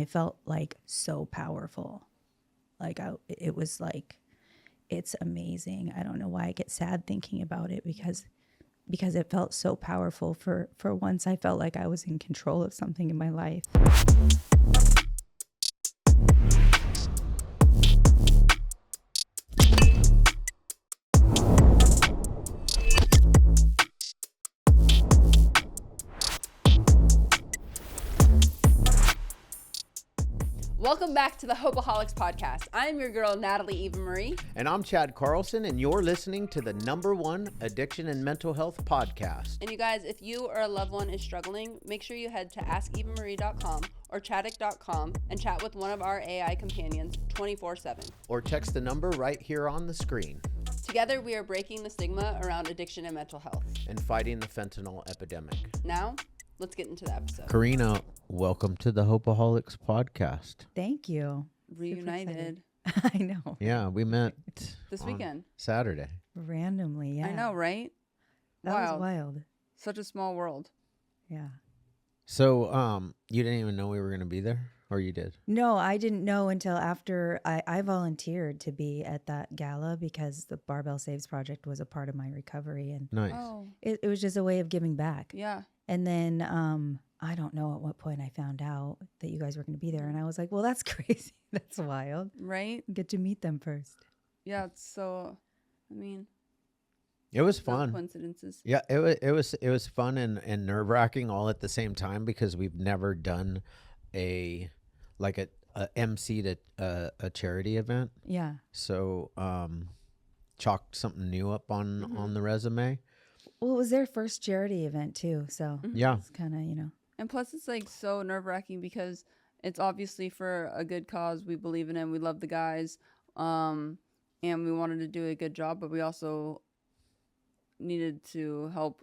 I felt like so powerful. Like it was like, it's amazing. I don't know why I get sad thinking about it because it felt so powerful. For once, I felt like I was in control of something in my life. Welcome back to the Hopeaholics Podcast. I'm your girl, Natalie Eva Marie. And I'm Chad Carlson, and you're listening to the #1 addiction and mental health podcast. And you guys, if you or a loved one is struggling, make sure you head to askevamarie.com or chaddick.com and chat with one of our AI companions 24/7. Or text the number right here on the screen. Together, we are breaking the stigma around addiction and mental health. And fighting the fentanyl epidemic. Now, let's get into the episode. Karina, welcome to the Hopeaholics Podcast. Thank you. Reunited. I know. Yeah, we met this weekend. Saturday. Randomly, yeah. I know, right? That was wild. Such a small world. Yeah. So, you didn't even know we were going to be there? Or you did? No, I didn't know until after I volunteered to be at that gala because the Barbell Saves Project was a part of my recovery. And Nice. it was just a way of giving back. Yeah. And then I don't know at what point I found out that you guys were going to be there. And I was like, well, that's crazy. That's wild. Right? Get to meet them first. Yeah, it's so, I mean, It was no fun. coincidences. Yeah, it was fun and nerve-wracking all at the same time because we've never done a MC to a charity event. Yeah. So chalked something new up on the resume. Well, it was their first charity event too. So Yeah. it's kind of, And plus, it's like so nerve-wracking because it's obviously for a good cause. We believe in it. We love the guys. And we wanted to do a good job, but we also needed to help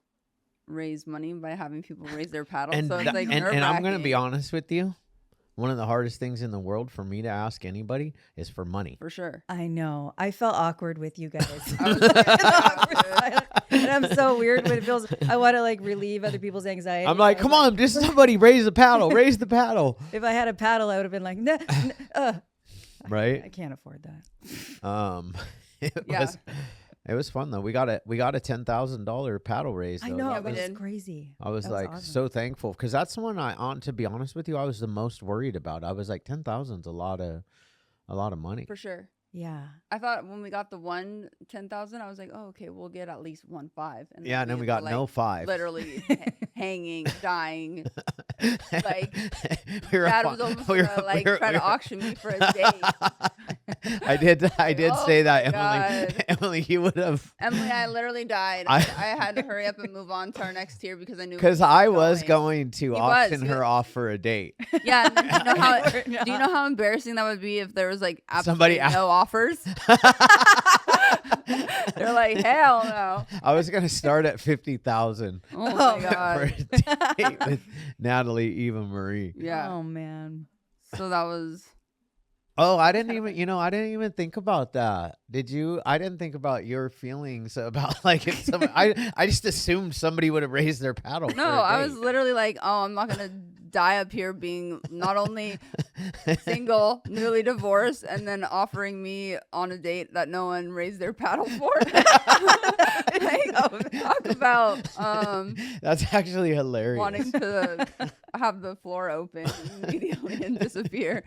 raise money by having people raise their paddle. And, so it's like nerve-wracking. and I'm going to be honest with you. One of the hardest things in the world for me to ask anybody is for money. For sure. I know. I felt awkward with you guys. And I'm so weird when it feels, I want to like relieve other people's anxiety. I'm like, come on, just somebody raise the paddle, raise the paddle. If I had a paddle, I would have been like, right? I can't afford that. It was fun though. We got a $10,000 paddle raise. Though. I know. Yeah, It we was did. crazy. I was That like awesome. so thankful because that's the one to be honest with you, I was the most worried about. I was like, 10,000 is a lot of money. For sure. Yeah. I thought when we got the 10,000, I was like, oh, okay, we'll get at least 1.5. Yeah, and then we got no 5. Literally hanging, dying. Like, we were Dad was almost trying to auction me for a date. I did Oh say that, my Emily. God. Emily, you would have. Emily, I literally died. I had to hurry up and move on to our next tier because I knew. Because I was going to auction He her was. off for a date. Yeah. And then do you know how embarrassing that would be if there was like Somebody absolutely no offers? They're like, hell no. I was going to start at 50,000 Oh my for God. a date with Natalie Eva Marie. Yeah. Oh man. So that was. Oh, I didn't even think about that. Did you? I didn't think about your feelings about like if somebody, I just assumed somebody would have raised their paddle. No, I was literally like, oh, I'm not going to die up here being not only single, newly divorced, and then offering me on a date that no one raised their paddle for. Talk about That's actually hilarious. wanting to have the floor open immediately and disappear.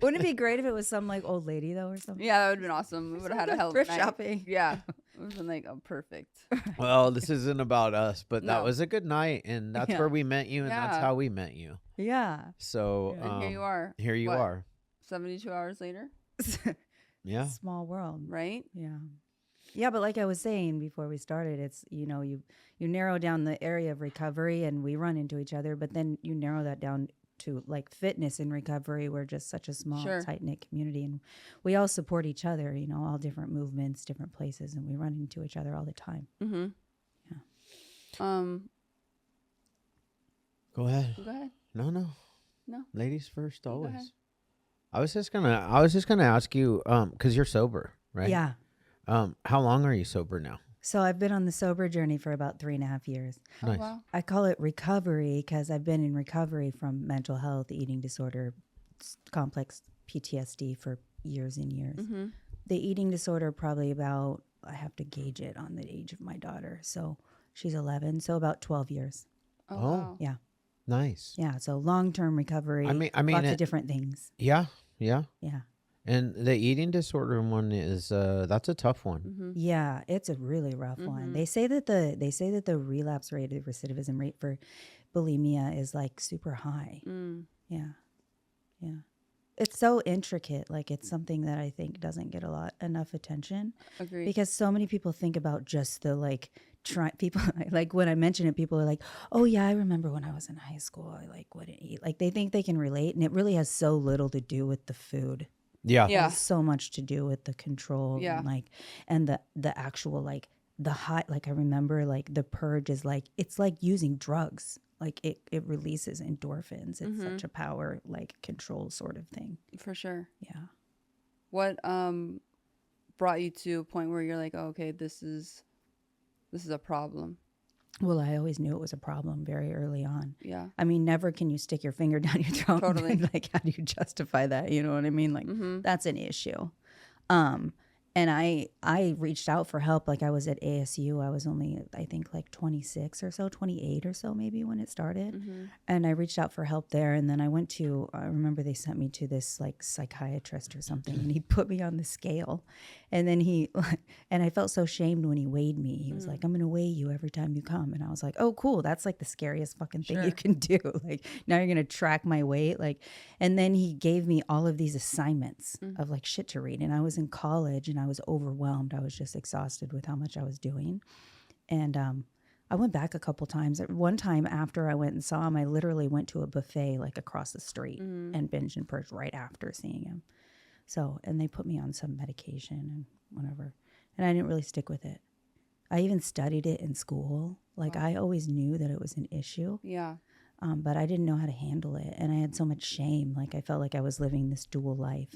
Wouldn't it be great if it was some like old lady though or something? Yeah, that would have been awesome. We would have had a hell of a thrift night. shopping. Yeah. It would have been like, oh, perfect. Well, this isn't about us, but that No. was a good night, and that's Yeah. where we met you, and that's Yeah. how we met you. Yeah. So And here you are. Here you What? are. 72 hours later, Yeah. Small world. right? Yeah. Yeah, but like I was saying before we started, it's, you narrow down the area of recovery and we run into each other, but then you narrow that down to like fitness and recovery. We're just such a small, Sure. tight-knit community, and we all support each other, all different movements, different places, and we run into each other all the time. Mm-hmm. Yeah. Go ahead. Go ahead. No. No. Ladies first, Go always. ahead. I was just gonna ask you, because you're sober, right? Yeah. How long are you sober now? So I've been on the sober journey for about 3.5 years. Oh, Nice. wow. I call it recovery because I've been in recovery from mental health, eating disorder, complex PTSD for years and years. Mm-hmm. The eating disorder, probably about, I have to gauge it on the age of my daughter. So she's 11, so about 12 years. Oh, Oh. wow. Yeah. Nice. Yeah. So long-term recovery, I mean, lots of different things. Yeah. Yeah. And the eating disorder one is that's a tough one. Mm-hmm. Yeah, it's a really rough one. They say that the relapse rate, the recidivism rate for bulimia is like super high. Mm. Yeah. Yeah. It's so intricate. Like it's something that I think doesn't get enough attention Agreed. because so many people think about just the like people like when I mention it, people are like, "Oh yeah, I remember when I was in high school, I like wouldn't eat." Like they think they can relate, and it really has so little to do with the food. Yeah. Yeah. It has so much to do with the control Yeah. and like and the actual like the high. Like I remember like the purge is like it's like using drugs. Like it releases endorphins. It's such a power like control sort of thing. For sure. Yeah. What brought you to a point where you're like, oh, okay, this is a problem? Well, I always knew it was a problem very early on. Yeah. I mean, never can you stick your finger down your throat. Totally. Like, how do you justify that? You know what I mean? Like, that's an issue. And I reached out for help. Like, I was at ASU. I was only, I think, like 26 or so, 28 or so maybe when it started. And I reached out for help there. And then I remember they sent me to this, like, psychiatrist or something. And he put me on the scale. And then and I felt so shamed when he weighed me. He was like, I'm going to weigh you every time you come. And I was like, oh, cool. That's like the scariest fucking thing you can do. Like, now you're going to track my weight. Like, and then he gave me all of these assignments of like shit to read. And I was in college and I was overwhelmed. I was just exhausted with how much I was doing. And I went back a couple times. One time after I went and saw him, I literally went to a buffet like across the street and binged and purged right after seeing him. So, and they put me on some medication and whatever. And I didn't really stick with it. I even studied it in school. Like I always knew that it was an issue, Yeah. but I didn't know how to handle it. And I had so much shame. Like I felt like I was living this dual life.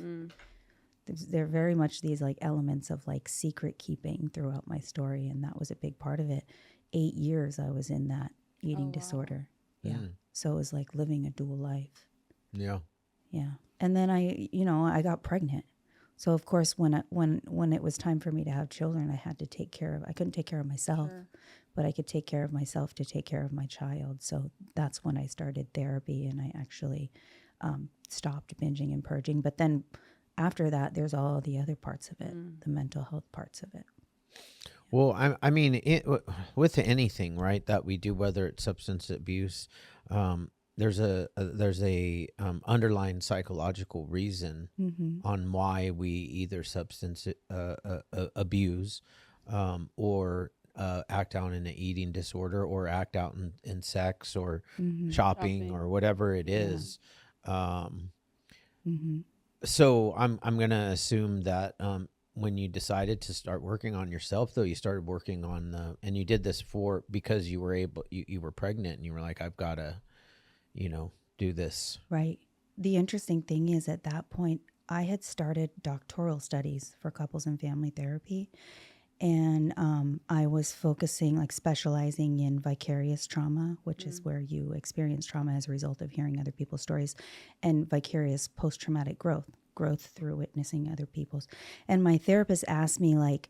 There are very much these like elements of like secret keeping throughout my story. And that was a big part of it. 8 years I was in that eating disorder. Yeah. So it was like living a dual life. Yeah. Yeah. And then I got pregnant. So of course, when it was time for me to have children, I had to I couldn't take care of myself, but I could take care of myself to take care of my child. So that's when I started therapy and I actually stopped binging and purging. But then after that, there's all the other parts of it, the mental health parts of it. Well, I mean, with anything, right, that we do, whether it's substance abuse, there's a underlying psychological reason on why we either substance abuse or act out in an eating disorder or act out in sex or shopping or whatever it is. So I'm gonna assume that when you decided to start working on yourself, though, you started working on and you did this because you were pregnant and you were like, I've got to, do this. Right. The interesting thing is at that point, I had started doctoral studies for couples and family therapy. And I was focusing, like specializing in vicarious trauma, which is where you experience trauma as a result of hearing other people's stories, and vicarious post-traumatic growth through witnessing other people's. And my therapist asked me, like,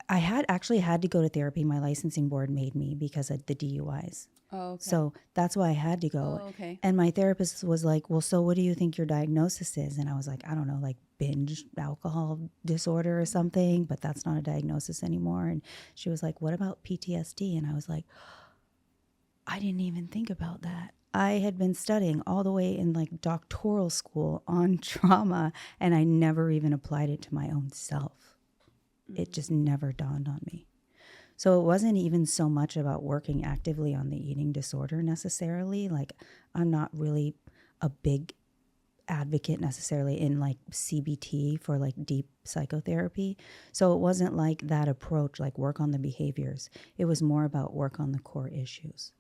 I had to go to therapy. My licensing board made me because of the DUIs. Oh, okay. So that's why I had to go. Oh, okay. And my therapist was like, well, so what do you think your diagnosis is? And I was like, I don't know, like binge alcohol disorder or something, but that's not a diagnosis anymore. And she was like, what about PTSD? And I was like, I didn't even think about that. I had been studying all the way in like doctoral school on trauma, and I never even applied it to my own self. It just never dawned on me. So it wasn't even so much about working actively on the eating disorder necessarily. Like I'm not really a big advocate necessarily in like CBT for like deep psychotherapy. So it wasn't like that approach, like work on the behaviors. It was more about work on the core issues,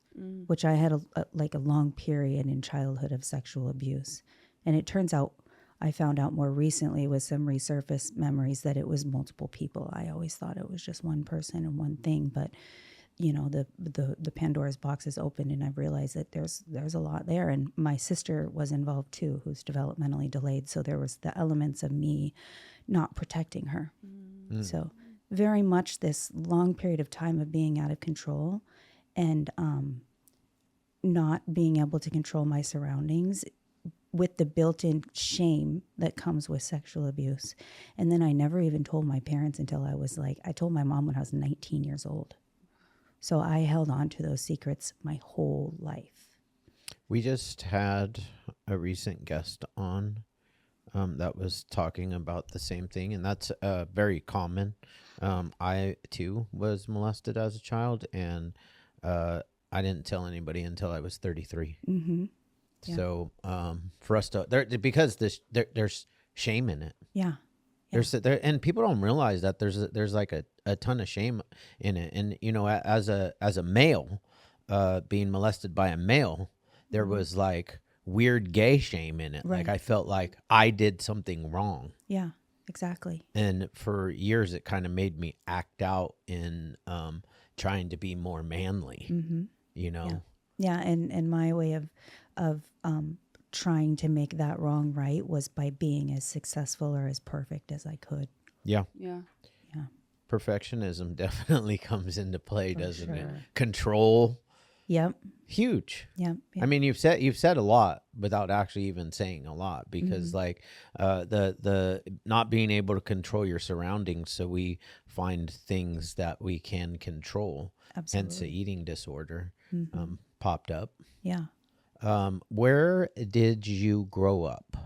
which I had a long period in childhood of sexual abuse. And it turns out I found out more recently with some resurfaced memories that it was multiple people. I always thought it was just one person and one thing, but the Pandora's box is open, and I've realized that there's a lot there. And my sister was involved too, who's developmentally delayed. So there was the elements of me not protecting her. So very much this long period of time of being out of control and not being able to control my surroundings with the built-in shame that comes with sexual abuse. And then I never even told my parents until I told my mom when I was 19 years old. So I held on to those secrets my whole life. We just had a recent guest on that was talking about the same thing, and that's very common. I too was molested as a child, and I didn't tell anybody until I was 33. Mm-hmm. Yeah. So for us to because there's shame in it. Yeah. And people don't realize that there's like a ton of shame in it. And as a male, being molested by a male, there was like weird gay shame in it. Right. Like I felt like I did something wrong. Yeah, exactly. And for years, it kind of made me act out in trying to be more manly. Mm-hmm. Yeah, and my way of trying to make that wrong right was by being as successful or as perfect as I could. Yeah. Yeah. Yeah. Perfectionism definitely comes into play, For doesn't it? sure. Control. Yep. Huge. Yep. I mean, you've said a lot without actually even saying a lot, because like the not being able to control your surroundings, so we find things that we can control. Absolutely. Hence the eating disorder popped up. Yeah. Where did you grow up?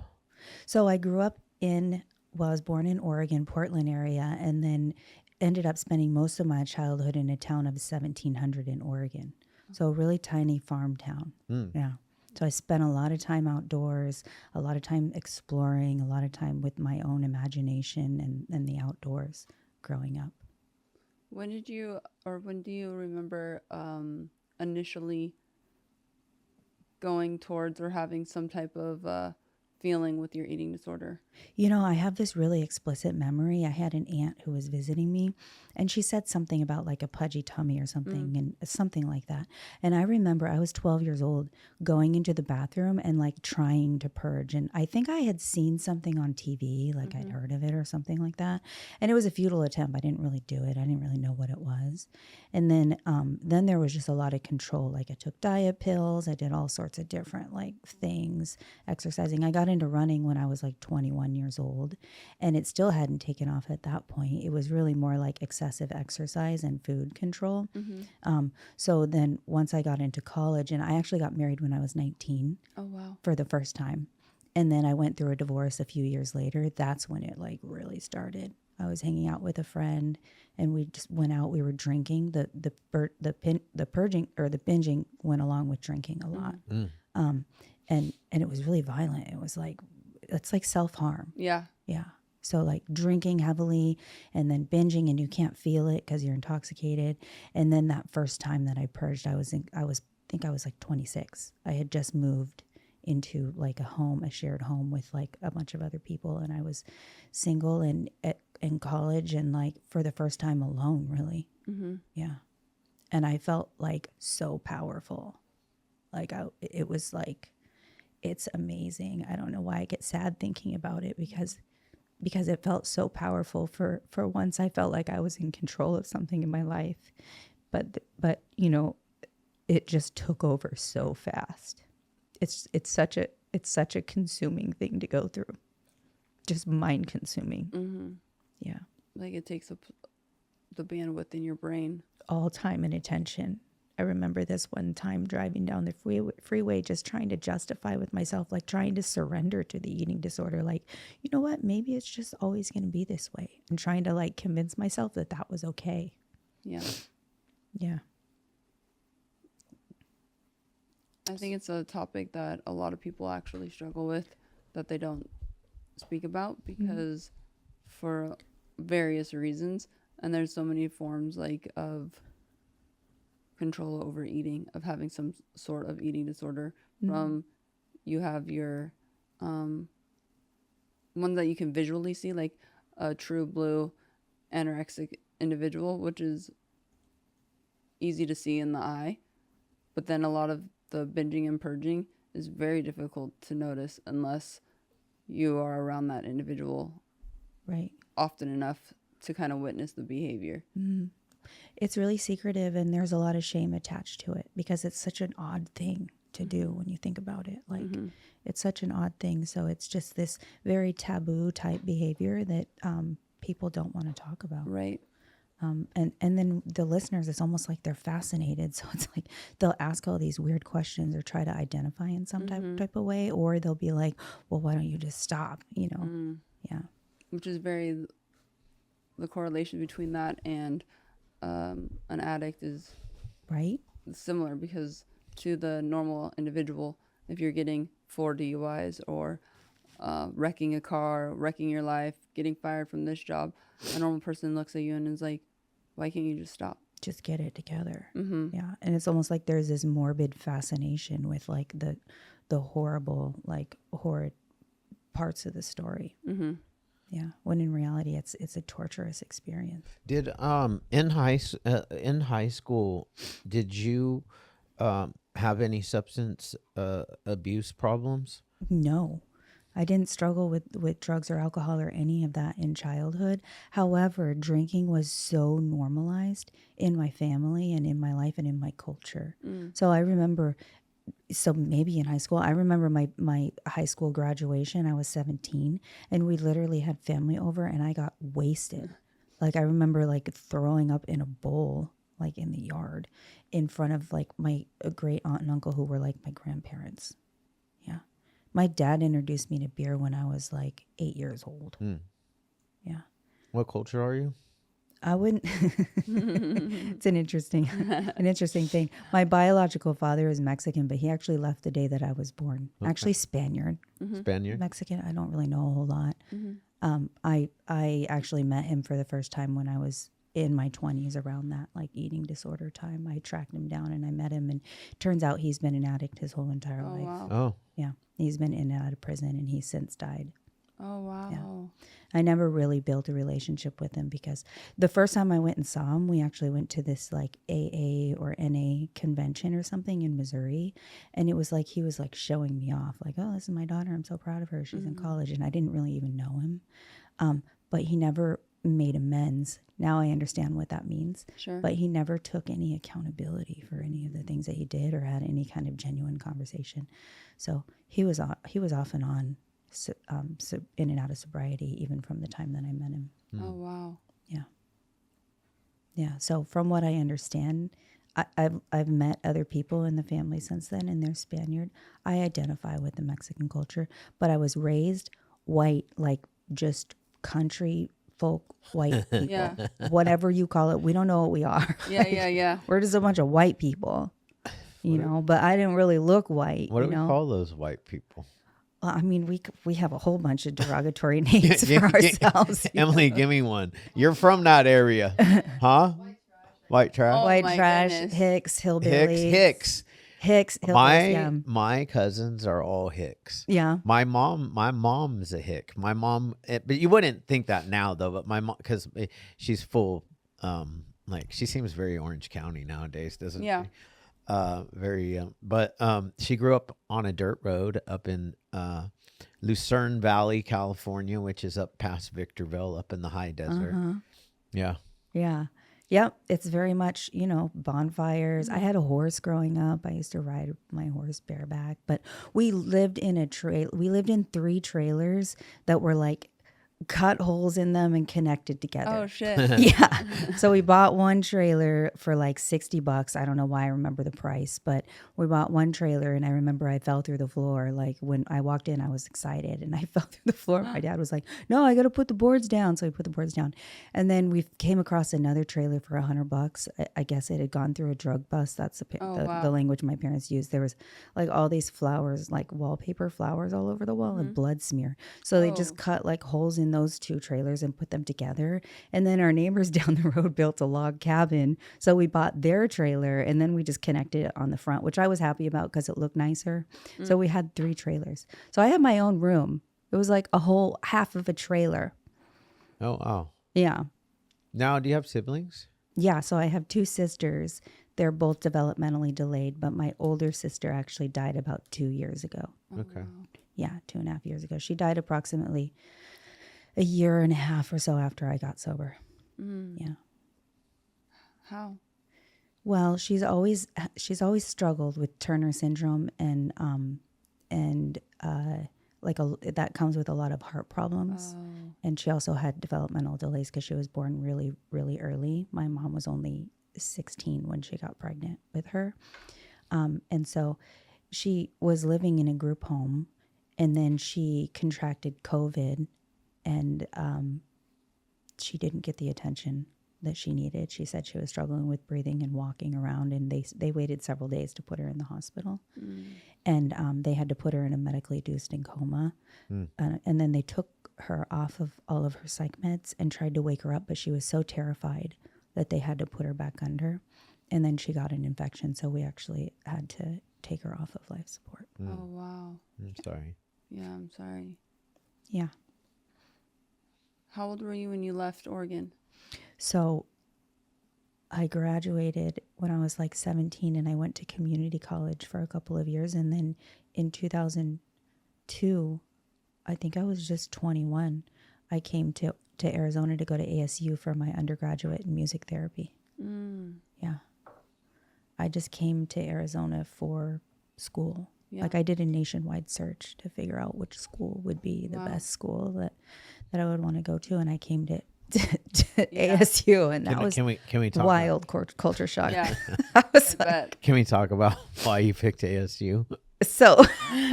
So I grew up I was born in Oregon, Portland area, and then ended up spending most of my childhood in a town of 1,700 in Oregon. So a really tiny farm town. Yeah. So I spent a lot of time outdoors, a lot of time exploring, a lot of time with my own imagination and the outdoors growing up. When do you remember initially going towards or having some type of feeling with your eating disorder? I have this really explicit memory. I had an aunt who was visiting me, and she said something about like a pudgy tummy or something, and something like that. And I remember I was 12 years old going into the bathroom and like trying to purge. And I think I had seen something on TV, like I'd heard of it or something like that. And it was a futile attempt. I didn't really do it. I didn't really know what it was. And then there was just a lot of control. Like I took diet pills. I did all sorts of different like things, exercising. I got into running when I was like 21 years old, and it still hadn't taken off at that point. It was really more like excessive exercise and food control. So then once I got into college, and I actually got married when I was 19. Oh, wow. For the first time. And then I went through a divorce a few years later. That's when it like really started. I was hanging out with a friend, and we just went out. We were drinking. The purging or the binging went along with drinking a lot. And it was really violent. It was like, it's like self-harm. Yeah. Yeah. So like drinking heavily and then binging, and you can't feel it because you're intoxicated. And then that first time that I purged, I think I was like 26. I had just moved into like a shared home with like a bunch of other people, and I was single and in college, and like for the first time alone, really. Yeah. And I felt like so powerful. Like it was like, it's amazing. I don't know why I get sad thinking about it, because it felt so powerful. For once I felt like I was in control of something in my life, but it just took over so fast. It's such a consuming thing to go through, just mind consuming. Yeah, Like it takes up the bandwidth in your brain. all time and attention. I remember this one time driving down the freeway, just trying to justify with myself, like trying to surrender to the eating disorder. Like, you know what? Maybe it's just always going to be this way. And trying to like convince myself that that was okay. Yeah. Yeah. I think it's a topic that a lot of people actually struggle with, that they don't speak about because for various reasons. And there's so many forms like of control over eating, of having some sort of eating disorder. From you have your ones that you can visually see, like a true blue anorexic individual, which is easy to see in the eye. But then a lot of the binging and purging is very difficult to notice unless you are around that individual Right. often enough to kind of witness the behavior. It's really secretive, and there's a lot of shame attached to it because it's such an odd thing to do when you think about it. Like, it's such an odd thing. So it's just this very taboo type behavior that people don't want to talk about. Right. And then the listeners, it's almost like they're fascinated. So it's like they'll ask all these weird questions or try to identify in some type of way, or they'll be like, well, why don't you just stop? You know? Yeah. Which is very, the correlation between that and an addict is Right. similar, because to the normal individual, if you're getting 4 DUIs or wrecking a car, wrecking your life, getting fired from this job, a normal person looks at you and is like, why can't you just stop? Just get it together. Yeah. And it's almost like there's this morbid fascination with like the horrible, like horrid parts of the story. Yeah. When in reality, it's a torturous experience. Did in high school, did you have any substance abuse problems? No, I didn't struggle with drugs or alcohol or any of that in childhood. However, drinking was so normalized in my family and in my life and in my culture. So I remember, so maybe in high school, I remember my high school graduation, I was 17, and we literally had family over and I got wasted. Like I remember like throwing up in a bowl, like in the yard in front of like my great aunt and uncle who were like my grandparents. Yeah. My dad introduced me to beer when I was like 8 years old. Yeah. What culture are you? I wouldn't. It's an interesting thing. My biological father is Mexican, but he actually left the day that I was born. Okay. Actually, Spaniard. Spaniard? Mexican, I don't really know a whole lot. I actually met him for the first time when I was in my 20s, around that like eating disorder time. I tracked him down and I met him, and turns out he's been an addict his whole entire life. Wow. Oh. Yeah, he's been in and out of prison, and he's since died. Oh, wow. Yeah. I never really built a relationship with him because the first time I went and saw him, we actually went to this like AA or NA convention or something in Missouri. And it was like, he was like showing me off like, oh, this is my daughter. I'm so proud of her. She's in college. And I didn't really even know him. But he never made amends. Now I understand what that means. Sure. But he never took any accountability for any of the things that he did or had any kind of genuine conversation. So he was off and on. So in and out of sobriety, even from the time that I met him. Oh, wow. Yeah. So from what I understand, I've met other people in the family since then, and they're Spaniard. I identify with the Mexican culture, but I was raised white, like just country folk white people. Yeah. Whatever you call it, we don't know what we are. Yeah. We're just a bunch of white people, you know. But I didn't really look white. What do we know? call those white people? Well, I mean, we have a whole bunch of derogatory names for ourselves. Emily, give me one. You're from that area, huh? White trash. Oh, White my trash, goodness. Hicks, hillbillies. Hicks. Hillbillies, My cousins are all Hicks. yeah. My mom's a Hick. My mom, but you wouldn't think that now though. But my mom, because she's full, like she seems very Orange County nowadays, doesn't Yeah. she? But she grew up on a dirt road up in Lucerne Valley, California, which is up past Victorville, up in the high desert. Yeah. Yeah. Yep. It's very much, you know, bonfires. I had a horse growing up. I used to ride my horse bareback, but we lived in we lived in 3 trailers that were like cut holes in them and connected together. Oh, shit. Yeah. So we bought one trailer for like $60. I don't know why I remember the price, but we bought one trailer, and I remember I fell through the floor. Like when I walked in, I was excited and I fell through the floor. My dad was like, no, I got to put the boards down. So we put the boards down. And then we came across another trailer for $100. I guess it had gone through a drug bust. That's the language my parents used. There was like all these flowers, like wallpaper flowers all over the wall and blood smear. So they just cut like holes in those 2 trailers and put them together. And then our neighbors down the road built a log cabin. So we bought their trailer, and then we just connected it on the front, which I was happy about because it looked nicer. So we had 3 trailers. So I had my own room. It was like a whole half of a trailer. Oh, wow. Yeah. Now, do you have siblings? Yeah. So I have two sisters. They're both developmentally delayed, but my older sister actually died about 2 years ago. Okay. Yeah, 2.5 years ago. She died approximately a year and a half or so after I got sober. Yeah. How? Well, she's always struggled with Turner syndrome and that comes with a lot of heart problems. And she also had developmental delays because she was born really, really early. My mom was only 16 when she got pregnant with her. And so she was living in a group home, and then she contracted COVID, and she didn't get the attention that she needed. She said she was struggling with breathing and walking around, and they waited several days to put her in the hospital. And they had to put her in a medically induced coma. And then they took her off of all of her psych meds and tried to wake her up, but she was so terrified that they had to put her back under. And then she got an infection, so we actually had to take her off of life support. Oh, wow. I'm sorry. Yeah, I'm sorry. Yeah. How old were you when you left Oregon? So I graduated when I was like 17, and I went to community college for a couple of years. And then in 2002, I think I was just 21, I came to Arizona to go to ASU for my undergraduate in music therapy. Yeah. I just came to Arizona for school. Yeah. Like I did a nationwide search to figure out which school would be the best school that I would want to go to. And I came to ASU, and that was can we talk wild culture shock. Yeah. I was I like, bet. Can we talk about why you picked ASU? so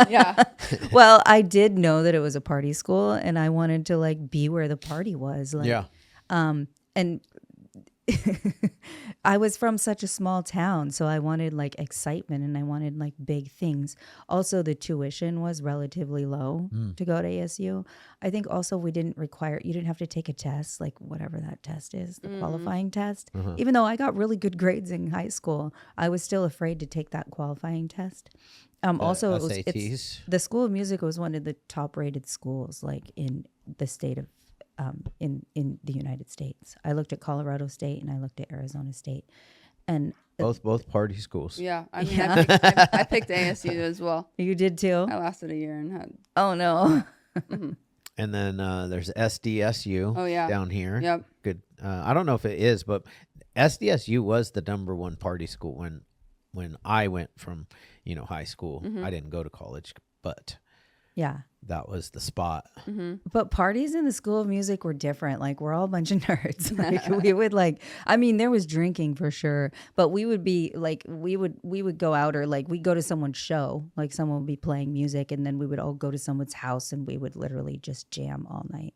Yeah. well, I did know that it was a party school, and I wanted to like be where the party was. Like, Yeah. and I was from such a small town, so I wanted like excitement and I wanted like big things. Also, the tuition was relatively low to go to ASU. I think also you didn't have to take a test, like whatever that test is, the qualifying test. Even though I got really good grades in high school, I was still afraid to take that qualifying test. Also, SATs? the School of Music was one of the top rated schools like in the state of in the United States. I looked at Colorado State and I looked at Arizona State, and Both party schools. Yeah. I mean, Yeah. I picked ASU as well. you did too. I lasted a year and had. Oh no. And then there's SDSU Oh, yeah. down here. Yep. Good. I don't know if it is, but SDSU was the number one party school when I went from high school. I didn't go to college, but Yeah. that was the spot. But parties in the School of Music were different. Like we're all a bunch of nerds. Like we would there was drinking for sure, but we would be like, we would go out, or like we'd go to someone's show, like someone would be playing music, and then we would all go to someone's house and we would literally just jam all night,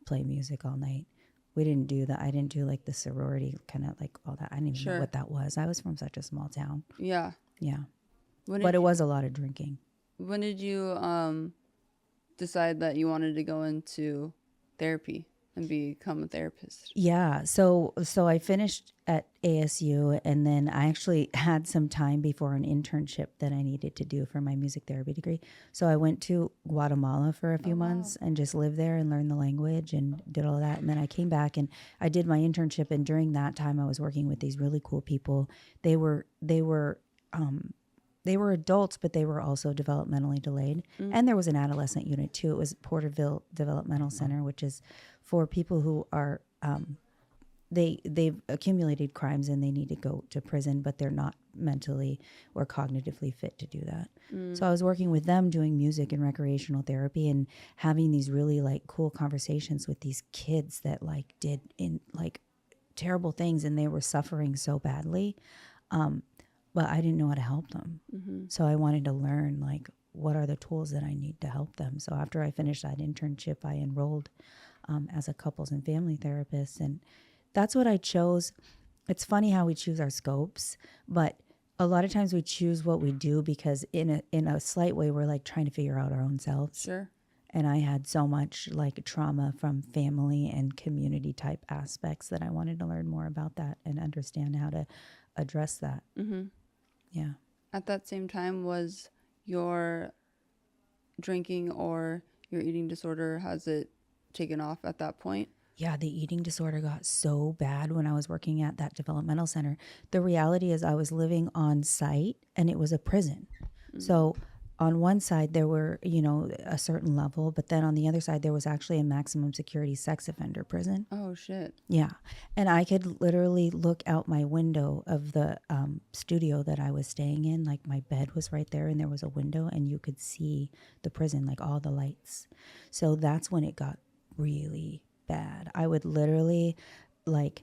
play music all night. We didn't do that. I didn't do like the sorority kind of like all that. I didn't even know what that was. I was from such a small town. Yeah. Yeah. When But it was a lot of drinking. When did you decide that you wanted to go into therapy and become a therapist? Yeah. So I finished at ASU, and then I actually had some time before an internship that I needed to do for my music therapy degree. So I went to Guatemala for a few months and just lived there and learned the language and did all that. And then I came back and I did my internship. And during that time, I was working with these really cool people. They were adults, but they were also developmentally delayed. And there was an adolescent unit too. It was Porterville Developmental Center, which is for people who are, they've accumulated crimes and they need to go to prison, but they're not mentally or cognitively fit to do that. So I was working with them doing music and recreational therapy and having these really like cool conversations with these kids that like did in like terrible things, and they were suffering so badly. But I didn't know how to help them. So I wanted to learn, like, what are the tools that I need to help them? So after I finished that internship, I enrolled as a couples and family therapist. And that's what I chose. It's funny how we choose our scopes, but a lot of times we choose what we do because in a slight way, we're like trying to figure out our own selves. Sure. And I had so much like trauma from family and community type aspects that I wanted to learn more about that and understand how to address that. Yeah. At that same time, was your drinking or your eating disorder, has it taken off at that point? Yeah, the eating disorder got so bad when I was working at that developmental center. The reality is I was living on site and it was a prison. So on one side there were, a certain level, but then on the other side there was actually a maximum security sex offender prison. Oh, shit. Yeah. And I could literally look out my window of the studio that I was staying in. Like my bed was right there and there was a window and you could see the prison, like all the lights. So that's when it got really bad. I would literally like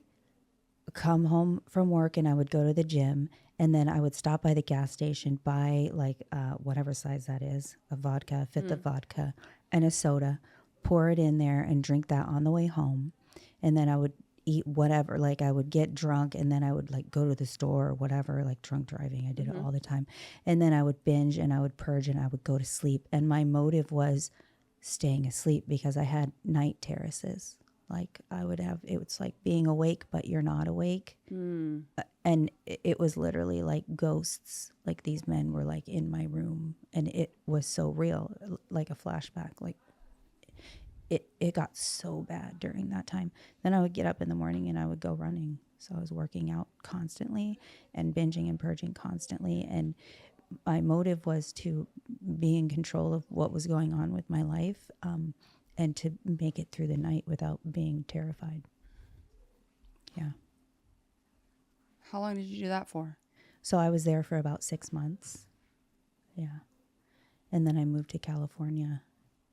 come home from work and I would go to the gym and then I would stop by the gas station, buy like whatever size that is, a vodka, fifth of vodka and a soda, pour it in there and drink that on the way home. And then I would eat whatever, like I would get drunk and then I would like go to the store or whatever, like drunk driving. I did it all the time. And then I would binge and I would purge and I would go to sleep. And my motive was staying asleep because I had night terraces. Like I would have, it was like being awake, but you're not awake. And it was literally like ghosts. Like these men were like in my room and it was so real, like a flashback. Like it got so bad during that time. Then I would get up in the morning and I would go running. So I was working out constantly and binging and purging constantly. And my motive was to be in control of what was going on with my life, and to make it through the night without being terrified. Yeah. How long did you do that for? So I was there for about 6 months. Yeah. And then I moved to California,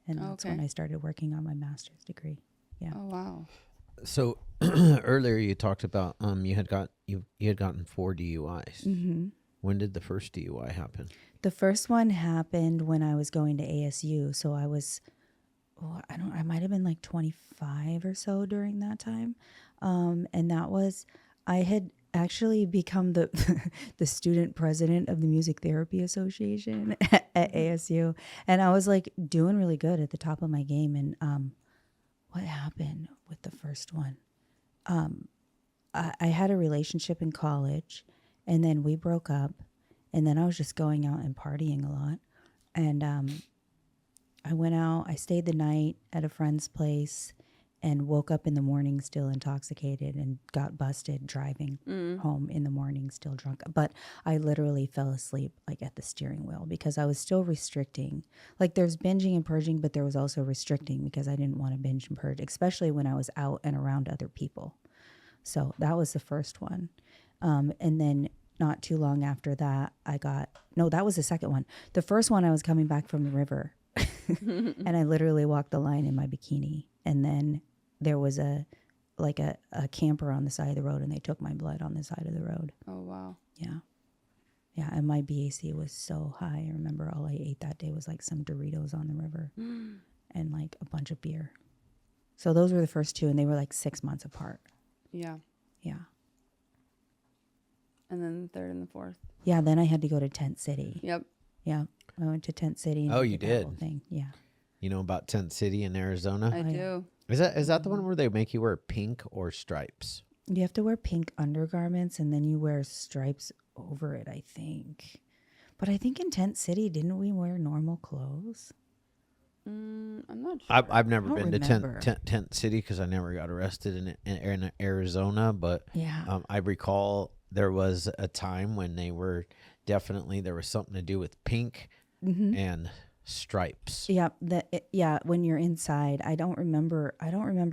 and that's when I started working on my master's degree. Yeah. Oh, wow. So earlier you talked about you had gotten 4 DUIs. Mm-hmm. When did the first DUI happen? The first one happened when I was going to ASU. So I was, I might have been like 25 or so during that time. And that was, I had actually become the the student president of the Music Therapy Association at ASU. And I was like doing really good at the top of my game. And what happened with the first one? I had a relationship in college, and then we broke up, and then I was just going out and partying a lot. And I went out, I stayed the night at a friend's place and woke up in the morning still intoxicated and got busted driving home in the morning still drunk. But I literally fell asleep like at the steering wheel because I was still restricting. Like there's binging and purging, but there was also restricting because I didn't want to binge and purge, especially when I was out and around other people. So that was the first one. And then not too long after that, that was the second one. The first one, I was coming back from the river and I literally walked the line in my bikini. And then there was a camper on the side of the road and they took my blood on the side of the road. Oh, wow. Yeah. Yeah. And my BAC was so high. I remember all I ate that day was like some Doritos on the river and like a bunch of beer. So those were the first two, and they were like 6 months apart. Yeah. Yeah. And then the third and the fourth. Yeah, then I had to go to Tent City. Yep. Yeah, I went to Tent City. And Oh, you that did? whole thing. Yeah. You know about Tent City in Arizona? I do. Is that the one where they make you wear pink or stripes? You have to wear pink undergarments, and then you wear stripes over it, I think. But I think in Tent City, didn't we wear normal clothes? I'm not sure. I've never I don't been to remember. Tent City because I never got arrested in Arizona. But Yeah. I recall there was a time when there was something to do with pink and stripes. Yeah, when you're inside, I don't remember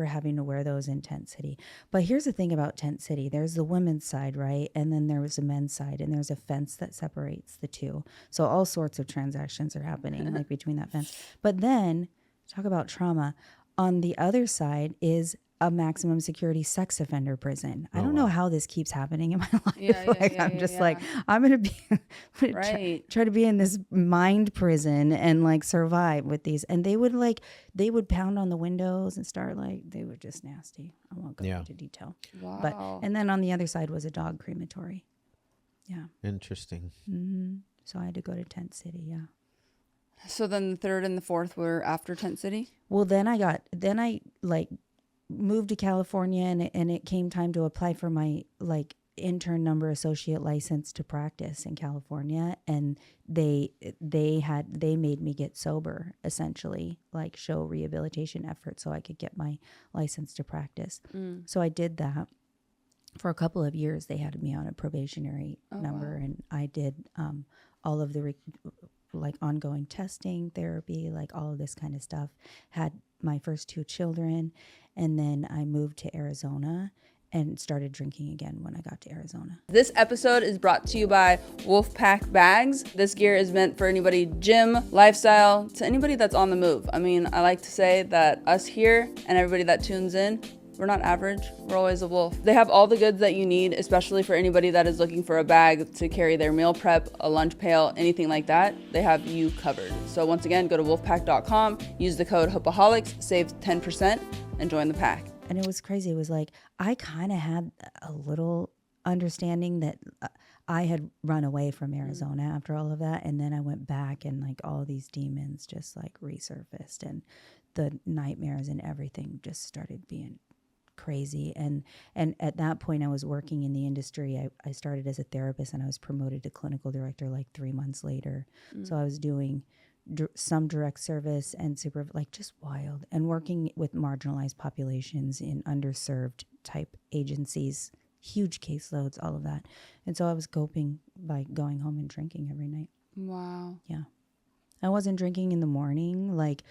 having to wear those in Tent City. But here's the thing about Tent City. There's the women's side, right? And then there was the men's side, and there's a fence that separates the two. So all sorts of transactions are happening like between that fence. But then, talk about trauma, on the other side is a maximum security sex offender prison. I don't know how this keeps happening in my life. Yeah, I'm going to be Right. try to be in this mind prison and like survive with these. And they would pound on the windows and start they were just nasty. I won't go into detail. Wow. But, and then on the other side was a dog crematory. Yeah. Interesting. So I had to go to Tent City. Yeah. So then the third and the fourth were after Tent City? Well, then I moved to California, and it came time to apply for my intern number associate license to practice in California, and they made me get sober, essentially, like show rehabilitation effort so I could get my license to practice. So I did that for a couple of years. They had me on a probationary number, wow. and I did all of the like ongoing testing, therapy, like all of this kind of stuff. Had my first 2 children, and then I moved to Arizona and started drinking again when I got to Arizona. This episode is brought to you by Wolfpack Bags. This gear is meant for anybody gym, lifestyle, to anybody that's on the move. I mean, I like to say that us here and everybody that tunes in, we're not average, we're always a wolf. They have all the goods that you need, especially for anybody that is looking for a bag to carry their meal prep, a lunch pail, anything like that. They have you covered. So once again, go to wolfpack.com, use the code Hopeaholics, save 10%, and join the pack. And it was crazy. It was like, I kind of had a little understanding that I had run away from Arizona after all of that. And then I went back, and like all these demons just like resurfaced, and the nightmares and everything just started being crazy. And at that point I was working in the industry. I started as a therapist, and I was promoted to clinical director like 3 months later. So I was doing some direct service and like just wild, and working with marginalized populations in underserved type agencies, huge caseloads, all of that. And so I was coping by going home and drinking every night. Wow. Yeah. I wasn't drinking in the morning. Like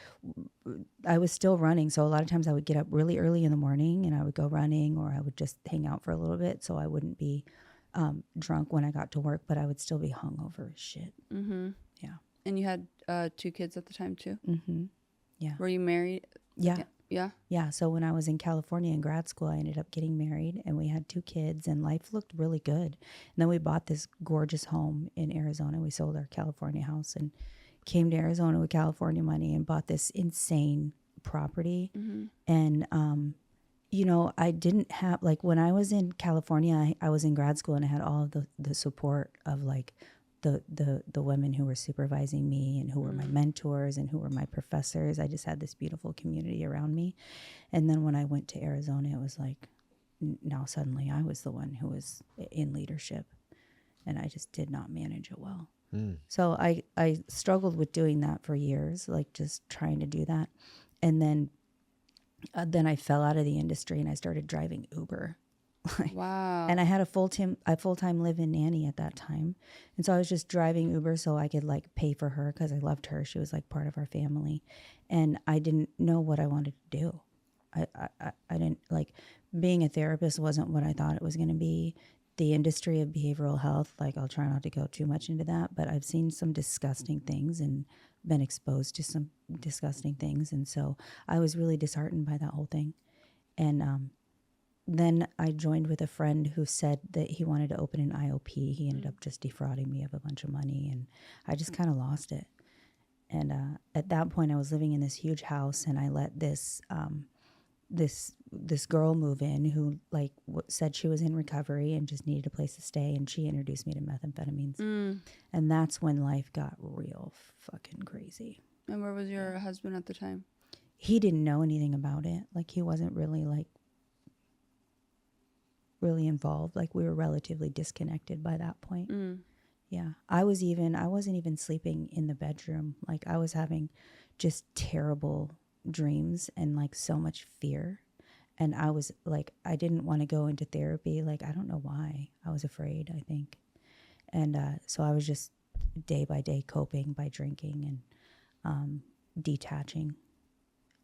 I was still running. So a lot of times I would get up really early in the morning and I would go running, or I would just hang out for a little bit so I wouldn't be drunk when I got to work, but I would still be hungover as shit. Mm-hmm. Yeah. And you had 2 kids at the time too? Mm-hmm. Yeah. Were you married? Yeah. Yeah. Yeah. So when I was in California in grad school, I ended up getting married, and we had 2 kids, and life looked really good. And then we bought this gorgeous home in Arizona. We sold our California house and came to Arizona with California money and bought this insane property. Mm-hmm. And, you know, I didn't have, like, when I was in California, I was in grad school, and I had all of the support of like the women who were supervising me and who were my mentors and who were my professors. I just had this beautiful community around me. And then when I went to Arizona, it was like, now suddenly I was the one who was in leadership, and I just did not manage it well. So I struggled with doing that for years, like just trying to do that. And then I fell out of the industry, and I started driving Uber. Wow. And I had a full-time live-in nanny at that time. And so I was just driving Uber so I could like pay for her, because I loved her. She was like part of our family. And I didn't know what I wanted to do. I didn't, like, being a therapist wasn't what I thought it was going to be. The industry of behavioral health, like, I'll try not to go too much into that, but I've seen some disgusting things and been exposed to some disgusting things. And so I was really disheartened by that whole thing. And then I joined with a friend who said that he wanted to open an IOP. He ended up just defrauding me of a bunch of money, and I just kind of lost it. And at that point, I was living in this huge house, and I let this this girl move in who like said she was in recovery and just needed a place to stay, and she introduced me to methamphetamines. And that's when life got real fucking crazy. And where was your husband at the time? He didn't know anything about it. Like, he wasn't really like really involved. Like, we were relatively disconnected by that point. Yeah. I wasn't even sleeping in the bedroom. Like, I was having just terrible dreams and like so much fear. And I was like, I didn't want to go into therapy. Like, I don't know why. I was afraid, I think. And so I was just day by day coping by drinking and detaching.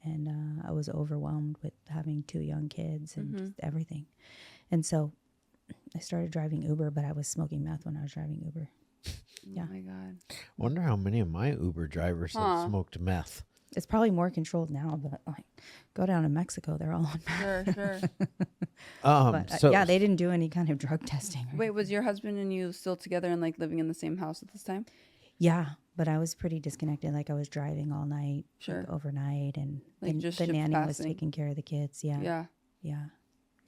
And I was overwhelmed with having 2 young kids and just everything. And so I started driving Uber, but I was smoking meth when I was driving Uber. Yeah. Oh my God. Wonder how many of my Uber drivers have smoked meth. It's probably more controlled now, but like, go down to Mexico, they're all on meth. Sure. But yeah, they didn't do any kind of drug testing. Right? Wait, was your husband and you still together and like living in the same house at this time? Yeah, but I was pretty disconnected. Like, I was driving all night, Sure. like, overnight, and Like, just the ships nanny was passing. taking care of the kids. Yeah.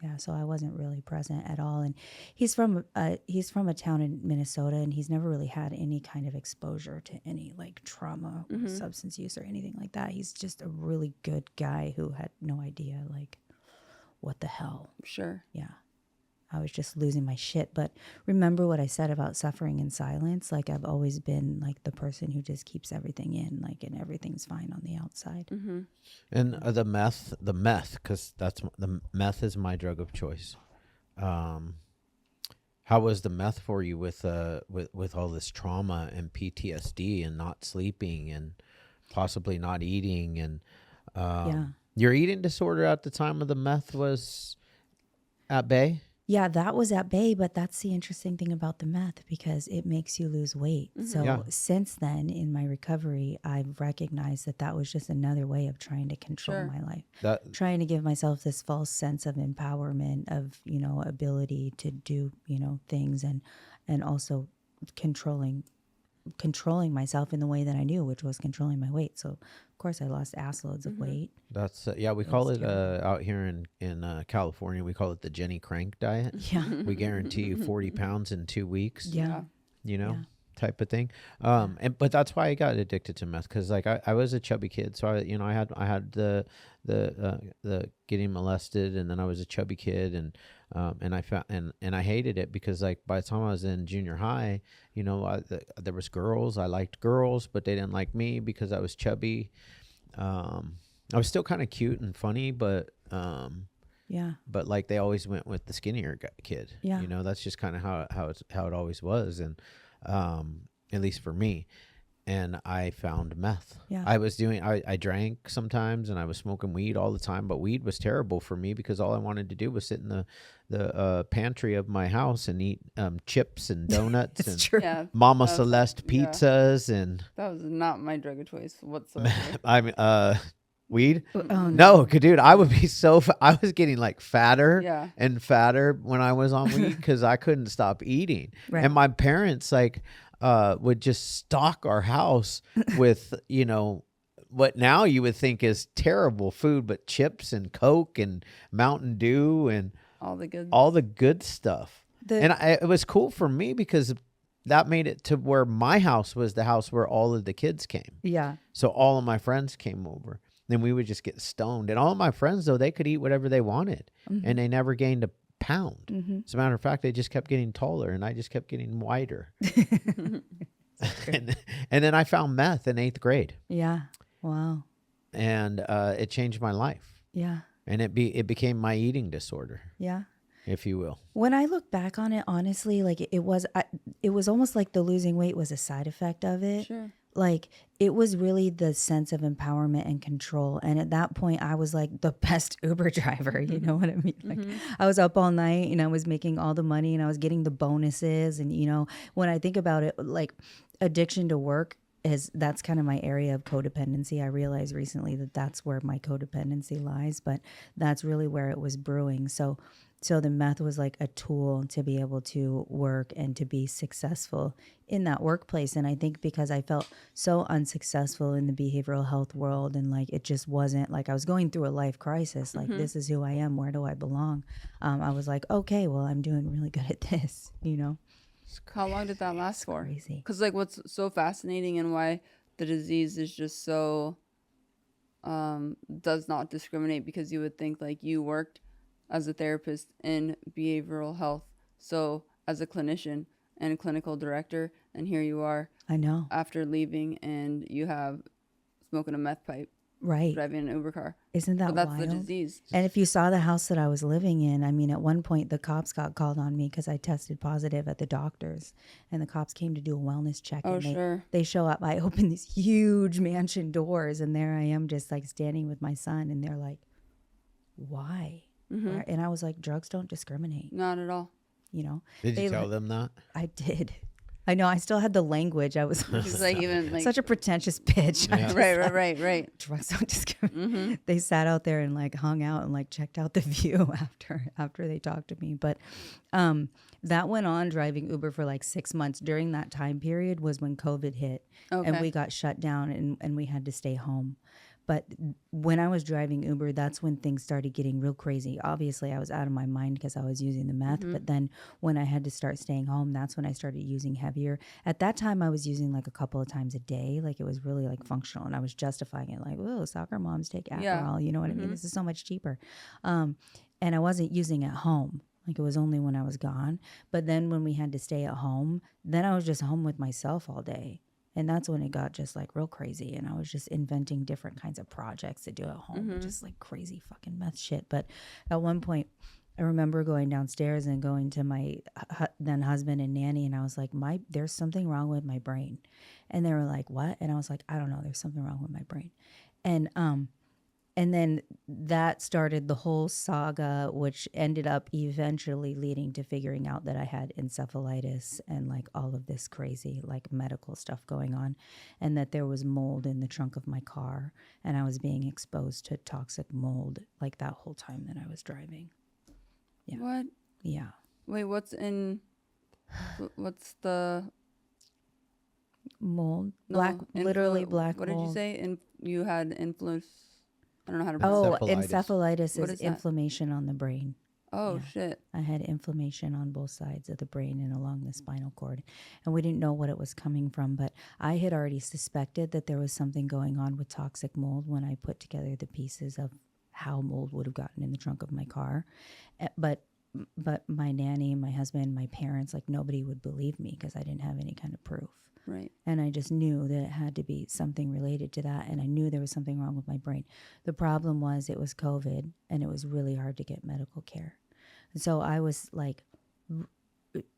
Yeah, so I wasn't really present at all. And he's from a town in Minnesota, and he's never really had any kind of exposure to any like trauma or substance use or anything like that. He's just a really good guy who had no idea like what the hell. Sure. Yeah. I was just losing my shit. But remember what I said about suffering in silence? Like I've always been like the person who just keeps everything in, like, and everything's fine on the outside. Mm-hmm. And the meth, because the meth is my drug of choice. How was the meth for you with all this trauma and PTSD and not sleeping and possibly not eating and your eating disorder at the time of the meth was at bay? Yeah, that was at bay, but that's the interesting thing about the meth because it makes you lose weight. So since then, in my recovery, I've recognized that was just another way of trying to control my life, trying to give myself this false sense of empowerment, of, you know, ability to do, you know, things, and also controlling myself in the way that I knew, which was controlling my weight. So of course I lost ass loads of weight. That's we call it out here in California, we call it the Jenny Crank diet. Yeah. We guarantee you 40 pounds in 2 weeks. Yeah. You know, type of thing. But that's why I got addicted to meth, because like I was a chubby kid, so I had the getting molested, and then I was a chubby kid, and I found and I hated it because like by the time I was in junior high, you know, there was girls. I liked girls, but they didn't like me because I was chubby. I was still kind of cute and funny, but but like they always went with the skinnier kid. Yeah. You know, that's just kind of how it always was, and at least for me. And I found meth. Yeah. I drank sometimes, and I was smoking weed all the time, but weed was terrible for me because all I wanted to do was sit in the pantry of my house and eat chips and donuts and true. Yeah, Mama Celeste pizzas, and that was not my drug of choice whatsoever. I'm weed. Oh, No, dude, I would be I was getting like fatter Yeah. and fatter when I was on weed because I couldn't stop eating. Right. And my parents like would just stock our house with, you know, what now you would think is terrible food, but chips and Coke and Mountain Dew and all the good stuff. It was cool for me because that made it to where my house was the house where all of the kids came. Yeah. So all of my friends came over. Then we would just get stoned. And all of my friends, though, they could eat whatever they wanted. And they never gained a pound. As a matter of fact, they just kept getting taller, and I just kept getting wider. and then I found meth in 8th grade. Yeah. Wow. And it changed my life. Yeah. And it became my eating disorder, Yeah. if you will. When I look back on it, honestly, like it was almost like the losing weight was a side effect of it. Sure. Like it was really the sense of empowerment and control. And at that point I was like the best Uber driver. You know what I mean? Like I was up all night and I was making all the money and I was getting the bonuses. And, you know, when I think about it, like addiction to work that's kind of my area of codependency. I realized recently that that's where my codependency lies, but that's really where it was brewing. So the meth was like a tool to be able to work and to be successful in that workplace. And I think because I felt so unsuccessful in the behavioral health world and like it just wasn't like I was going through a life crisis, like this is who I am, where do I belong? I was like, okay, well, I'm doing really good at this, you know? How long did that last for? Crazy. Because like what's so fascinating and why the disease is just so does not discriminate, because you would think like you worked as a therapist in behavioral health, so as a clinician and a clinical director, and here you are. I know. After leaving, and you have smoking a meth pipe, right? Driving an Uber car. Isn't that that's wild? the disease. And if you saw the house that I was living in, I mean, at one point the cops got called on me because I tested positive at the doctor's, and the cops came to do a wellness check. Oh, and sure. They show up. I open these huge mansion doors, and there I am, just like standing with my son, and they're like, "Why?" And I was like, drugs don't discriminate. Not at all. You know? Did you tell them that? I did. I know. I still had the language. I was like even like such a pretentious bitch. Yeah. Right. Drugs don't discriminate. They sat out there and like hung out and like checked out the view after they talked to me. But that went on driving Uber for like 6 months. During that time period was when COVID hit, and we got shut down and we had to stay home. But when I was driving Uber, that's when things started getting real crazy. Obviously, I was out of my mind because I was using the meth. But then when I had to start staying home, that's when I started using heavier. At that time, I was using like a couple of times a day. Like it was really like functional. And I was justifying it like, oh, soccer moms take Adderall. You know what I mean? This is so much cheaper. And I wasn't using at home. Like it was only when I was gone. But then when we had to stay at home, then I was just home with myself all day. And that's when it got just like real crazy. And I was just inventing different kinds of projects to do at home, and just like crazy fucking meth shit. But at one point, I remember going downstairs and going to my then husband and nanny, and I was like, there's something wrong with my brain. And they were like, what? And I was like, I don't know, there's something wrong with my brain. And then that started the whole saga, which ended up eventually leading to figuring out that I had encephalitis and like all of this crazy like medical stuff going on, and that there was mold in the trunk of my car, and I was being exposed to toxic mold like that whole time that I was driving. Yeah. What? Yeah. Wait, what's the Mold? no, Black, literally black What mold. did you say? You had influence. I don't know how to Oh, pronounce Encephalitis. encephalitis What is is that? inflammation on the brain. Oh, Yeah. shit. I had inflammation on both sides of the brain and along the spinal cord. And we didn't know what it was coming from, but I had already suspected that there was something going on with toxic mold when I put together the pieces of how mold would have gotten in the trunk of my car. But my nanny, my husband, my parents, like nobody would believe me because I didn't have any kind of proof. Right. And I just knew that it had to be something related to that. And I knew there was something wrong with my brain. The problem was it was COVID, and it was really hard to get medical care. And so I was like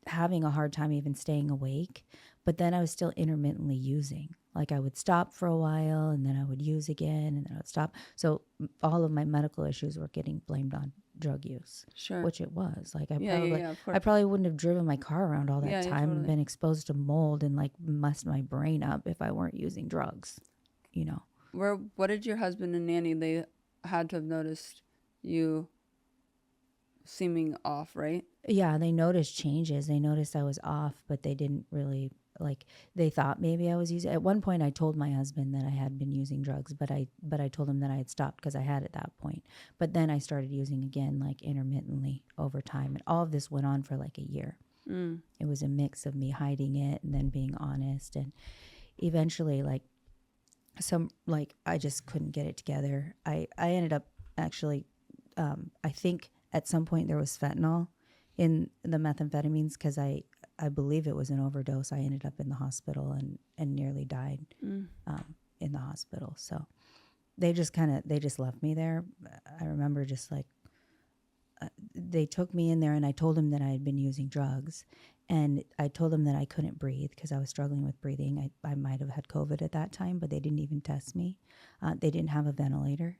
having a hard time even staying awake. But then I was still intermittently using. Like I would stop for a while, and then I would use again, and then I would stop. So all of my medical issues were getting blamed on drug use. Sure. Which it was. Like Yeah, of course. I probably wouldn't have driven my car around all that Yeah, time and totally. been exposed to mold and like messed my brain up if I weren't using drugs, you know. What did your husband and nanny, they had to have noticed you seeming off, right? Yeah, they noticed changes. They noticed I was off, but they didn't really like. They thought maybe I was using. At one point, I told my husband that I had been using drugs, but I told him that I had stopped because I had at that point. But then I started using again, like intermittently over time, and all of this went on for like a year. It was a mix of me hiding it and then being honest, and eventually, like I just couldn't get it together. I ended up actually, I think at some point there was fentanyl in the methamphetamines because I believe it was an overdose. I ended up in the hospital and nearly died in the hospital. So they just left me there. I remember just like they took me in there, and I told them that I had been using drugs, and I told them that I couldn't breathe because I was struggling with breathing. I might have had COVID at that time, but they didn't even test me. They didn't have a ventilator.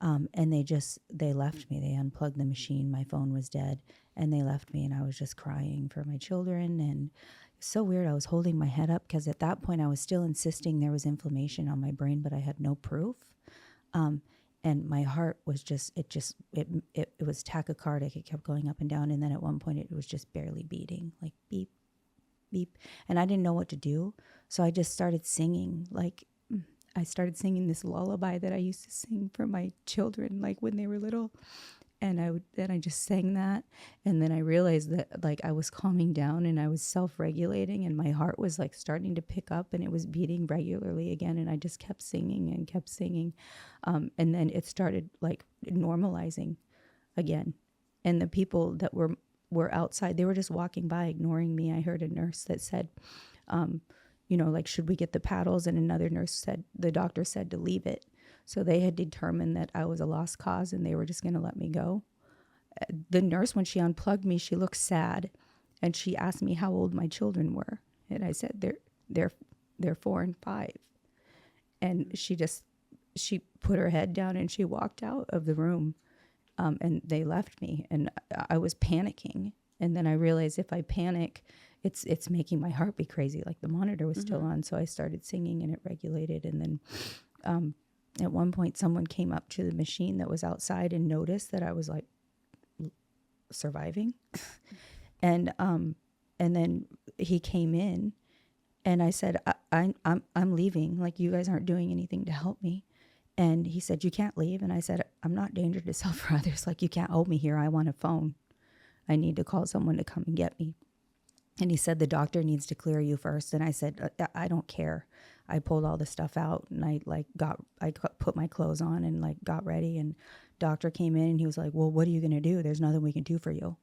And they left me. They unplugged the machine. My phone was dead, and they left me, and I was just crying for my children. And it's so weird. I was holding my head up because at that point I was still insisting there was inflammation on my brain, but I had no proof. And my heart was it was tachycardic. It kept going up and down. And then at one point it was just barely beating, like beep, beep. And I didn't know what to do. So I just started singing, I started singing this lullaby that I used to sing for my children, like when they were little. And I just sang that. And then I realized that like I was calming down and I was self-regulating, and my heart was like starting to pick up, and it was beating regularly again. And I just kept singing and kept singing. And then it started like normalizing again. And the people that were outside, they were just walking by, ignoring me. I heard a nurse that said, like, should we get the paddles? And another nurse said, the doctor said to leave it. So they had determined that I was a lost cause, and they were just going to let me go. The nurse, when she unplugged me, she looked sad, and she asked me how old my children were. And I said, they're 4 and 5. And she put her head down and she walked out of the room. And they left me, and I was panicking. And then I realized if I panic, it's making my heart be crazy. Like the monitor was still on. So I started singing, and it regulated. And then at one point someone came up to the machine that was outside and noticed that I was like surviving. And then he came in, and I said, I'm leaving. Like, you guys aren't doing anything to help me. And he said, you can't leave. And I said, I'm not danger to self or others. Like, you can't hold me here. I want a phone. I need to call someone to come and get me. And he said, the doctor needs to clear you first. And I said, I don't care. I pulled all the stuff out, and I put my clothes on and like got ready. And doctor came in, and he was like, well, what are you going to do? There's nothing we can do for you.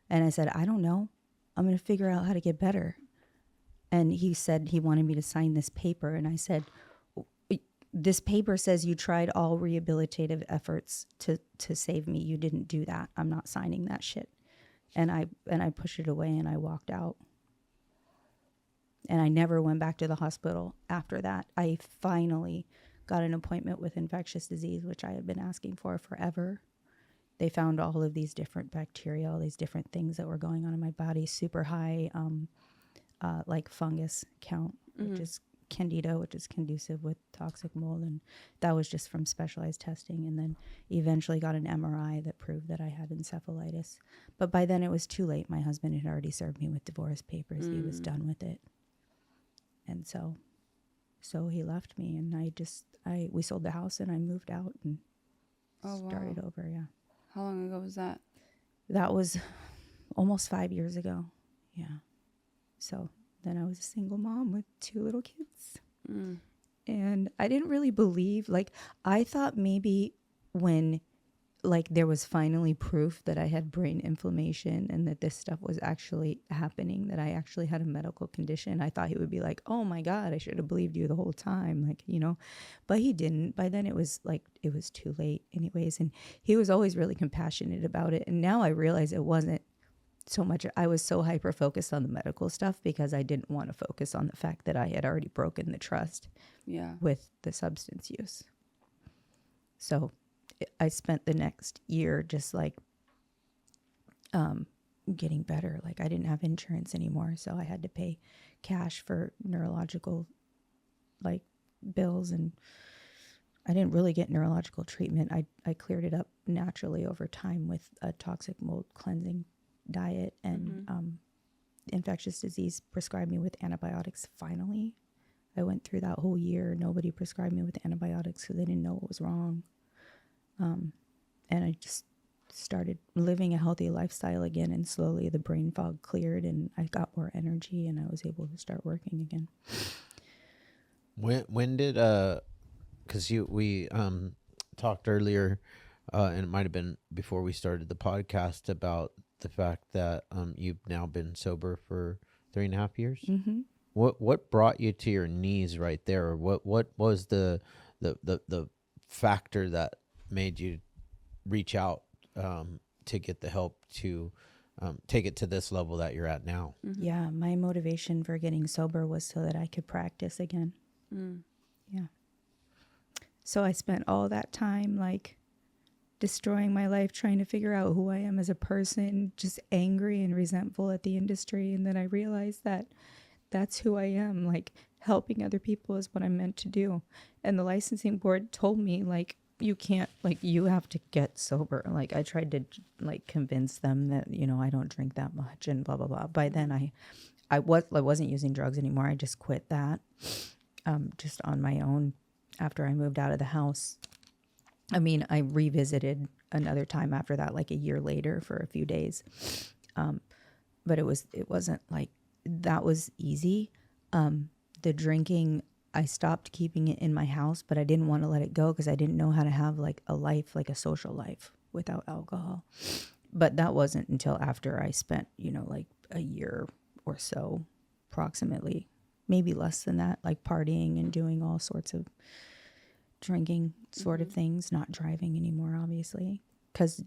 And I said, I don't know. I'm going to figure out how to get better. And he said he wanted me to sign this paper. And I said, this paper says you tried all rehabilitative efforts to save me. You didn't do that. I'm not signing that shit. And I pushed it away and I walked out. And I never went back to the hospital after that. I finally got an appointment with infectious disease, which I had been asking for forever. They found all of these different bacteria, all these different things that were going on in my body, super high, like fungus count, which is candida, which is conducive with toxic mold. And that was just from specialized testing. And then eventually got an MRI that proved that I had encephalitis. But by then it was too late. My husband had already served me with divorce papers. He was done with it. And so he left me, and we sold the house and I moved out and started over. Yeah. How long ago was that? That was almost 5 years ago. Yeah. So then I was a single mom with 2 little kids. And I didn't really believe, like, I thought maybe when, like, there was finally proof that I had brain inflammation and that this stuff was actually happening, that I actually had a medical condition, I thought he would be like, oh my God, I should have believed you the whole time. Like, you know, but he didn't. By then it was like, it was too late anyways. And he was always really compassionate about it. And now I realize it wasn't so much. I was so hyper focused on the medical stuff because I didn't want to focus on the fact that I had already broken the trust with the substance use. So I spent the next year just like getting better. Like, I didn't have insurance anymore, so I had to pay cash for neurological like bills, and I didn't really get neurological treatment. I cleared it up naturally over time with a toxic mold cleansing diet, and infectious disease prescribed me with antibiotics. Finally, I went through that whole year. Nobody prescribed me with antibiotics because they didn't know what was wrong. And I just started living a healthy lifestyle again, and slowly the brain fog cleared and I got more energy and I was able to start working again. When did because we talked earlier, and it might have been before we started the podcast, about the fact that you've now been sober for 3.5 years. Mm-hmm. What brought you to your knees right there? Or what was the factor that made you reach out to get the help to take it to this level that you're at now? Yeah, my motivation for getting sober was so that I could practice again. Yeah. So I spent all that time like destroying my life, trying to figure out who I am as a person, just angry and resentful at the industry. And then I realized that that's who I am. Like, helping other people is what I'm meant to do. And the licensing board told me, like, you can't, like, you have to get sober. Like, I tried to like convince them that, you know, I don't drink that much and blah, blah, blah. By then I wasn't using drugs anymore. I just quit that just on my own after I moved out of the house. I mean, I revisited another time after that, like a year later for a few days. But it wasn't like that was easy. The drinking, I stopped keeping it in my house, but I didn't want to let it go because I didn't know how to have like a life, like a social life without alcohol. But that wasn't until after I spent, you know, like a year or so, approximately, maybe less than that, like partying and doing all sorts of drinking sort of things, not driving anymore, obviously. Because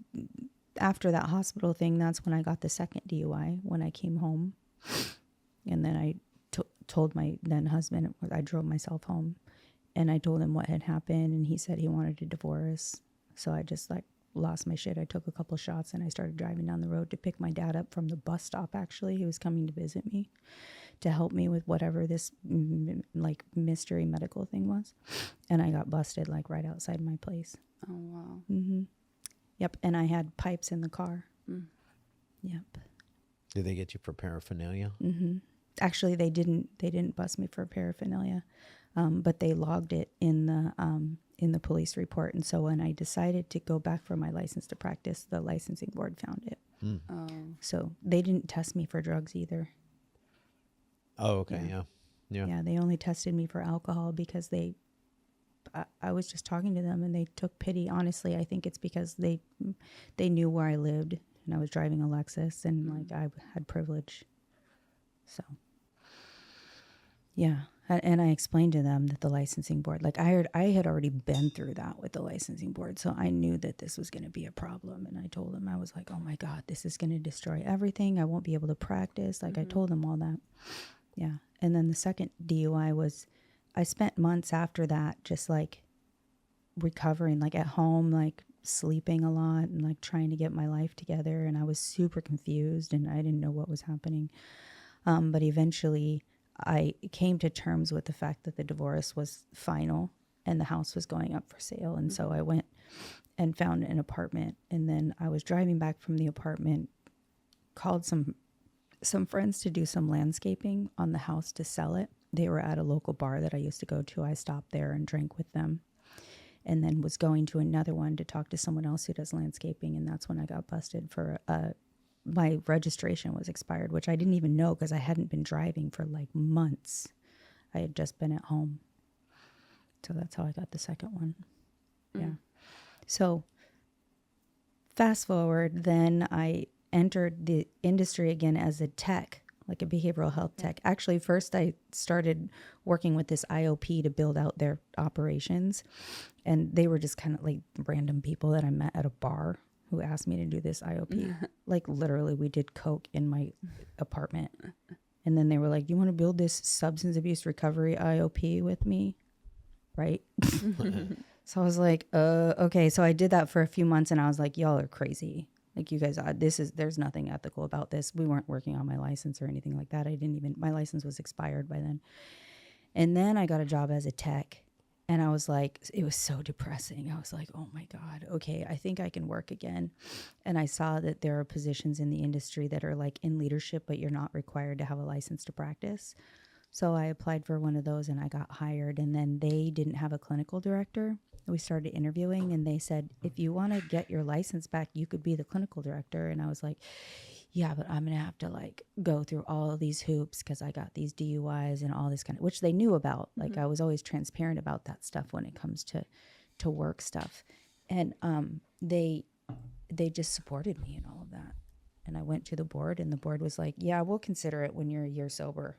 after that hospital thing, that's when I got the second DUI, when I came home. And then I told my then husband, I drove myself home, and I told him what had happened, and he said he wanted a divorce. So I just like lost my shit. I took a couple shots and I started driving down the road to pick my dad up from the bus stop. Actually, he was coming to visit me to help me with whatever this like mystery medical thing was. And I got busted like right outside my place. Oh, wow. Mm-hmm. Yep. And I had pipes in the car. Yep. Did they get you for paraphernalia? Mm-hmm. Actually, they didn't bust me for paraphernalia, but they logged it in the police report. And so when I decided to go back for my license to practice, the licensing board found it. Oh. So they didn't test me for drugs either. Oh, okay. Yeah. Yeah, they only tested me for alcohol because I was just talking to them and they took pity. Honestly, I think it's because they knew where I lived and I was driving a Lexus, and like I had privilege. So, yeah. And I explained to them that the licensing board, like I had already been through that with the licensing board. So I knew that this was going to be a problem. And I told them, I was like, oh my God, this is going to destroy everything. I won't be able to practice. Like I told them all that. Yeah. And then the second DUI was, I spent months after that just like recovering, like at home, like sleeping a lot and like trying to get my life together. And I was super confused and I didn't know what was happening. But eventually I came to terms with the fact that the divorce was final and the house was going up for sale. And so I went and found an apartment. And then I was driving back from the apartment, called some friends to do some landscaping on the house to sell it. They were at a local bar that I used to go to. I stopped there and drank with them. And then was going to another one to talk to someone else who does landscaping. And that's when I got busted for my registration was expired, which I didn't even know because I hadn't been driving for like months. I had just been at home. So that's how I got the second one. Yeah. So fast forward, then I entered the industry again as a tech, like a behavioral health tech. Actually, first I started working with this IOP to build out their operations. And they were just kind of like random people that I met at a bar who asked me to do this IOP. Like literally we did coke in my apartment. And then they were like, you want to build this substance abuse recovery IOP with me? Right? So I was like, okay. So I did that for a few months and I was like, y'all are crazy. Like you guys, there's nothing ethical about this. We weren't working on my license or anything like that. My license was expired by then. And then I got a job as a tech. And I was like, it was so depressing. I was like, oh my God, okay, I think I can work again. And I saw that there are positions in the industry that are like in leadership, but you're not required to have a license to practice. So I applied for one of those and I got hired. And then they didn't have a clinical director. We started interviewing and they said, if you want to get your license back, you could be the clinical director. And I was like, yeah, but I'm going to have to like go through all of these hoops because I got these DUIs and all this kind of, which they knew about. Like I was always transparent about that stuff when it comes to work stuff. And they just supported me in all of that. And I went to the board and the board was like, yeah, we'll consider it when you're a year sober.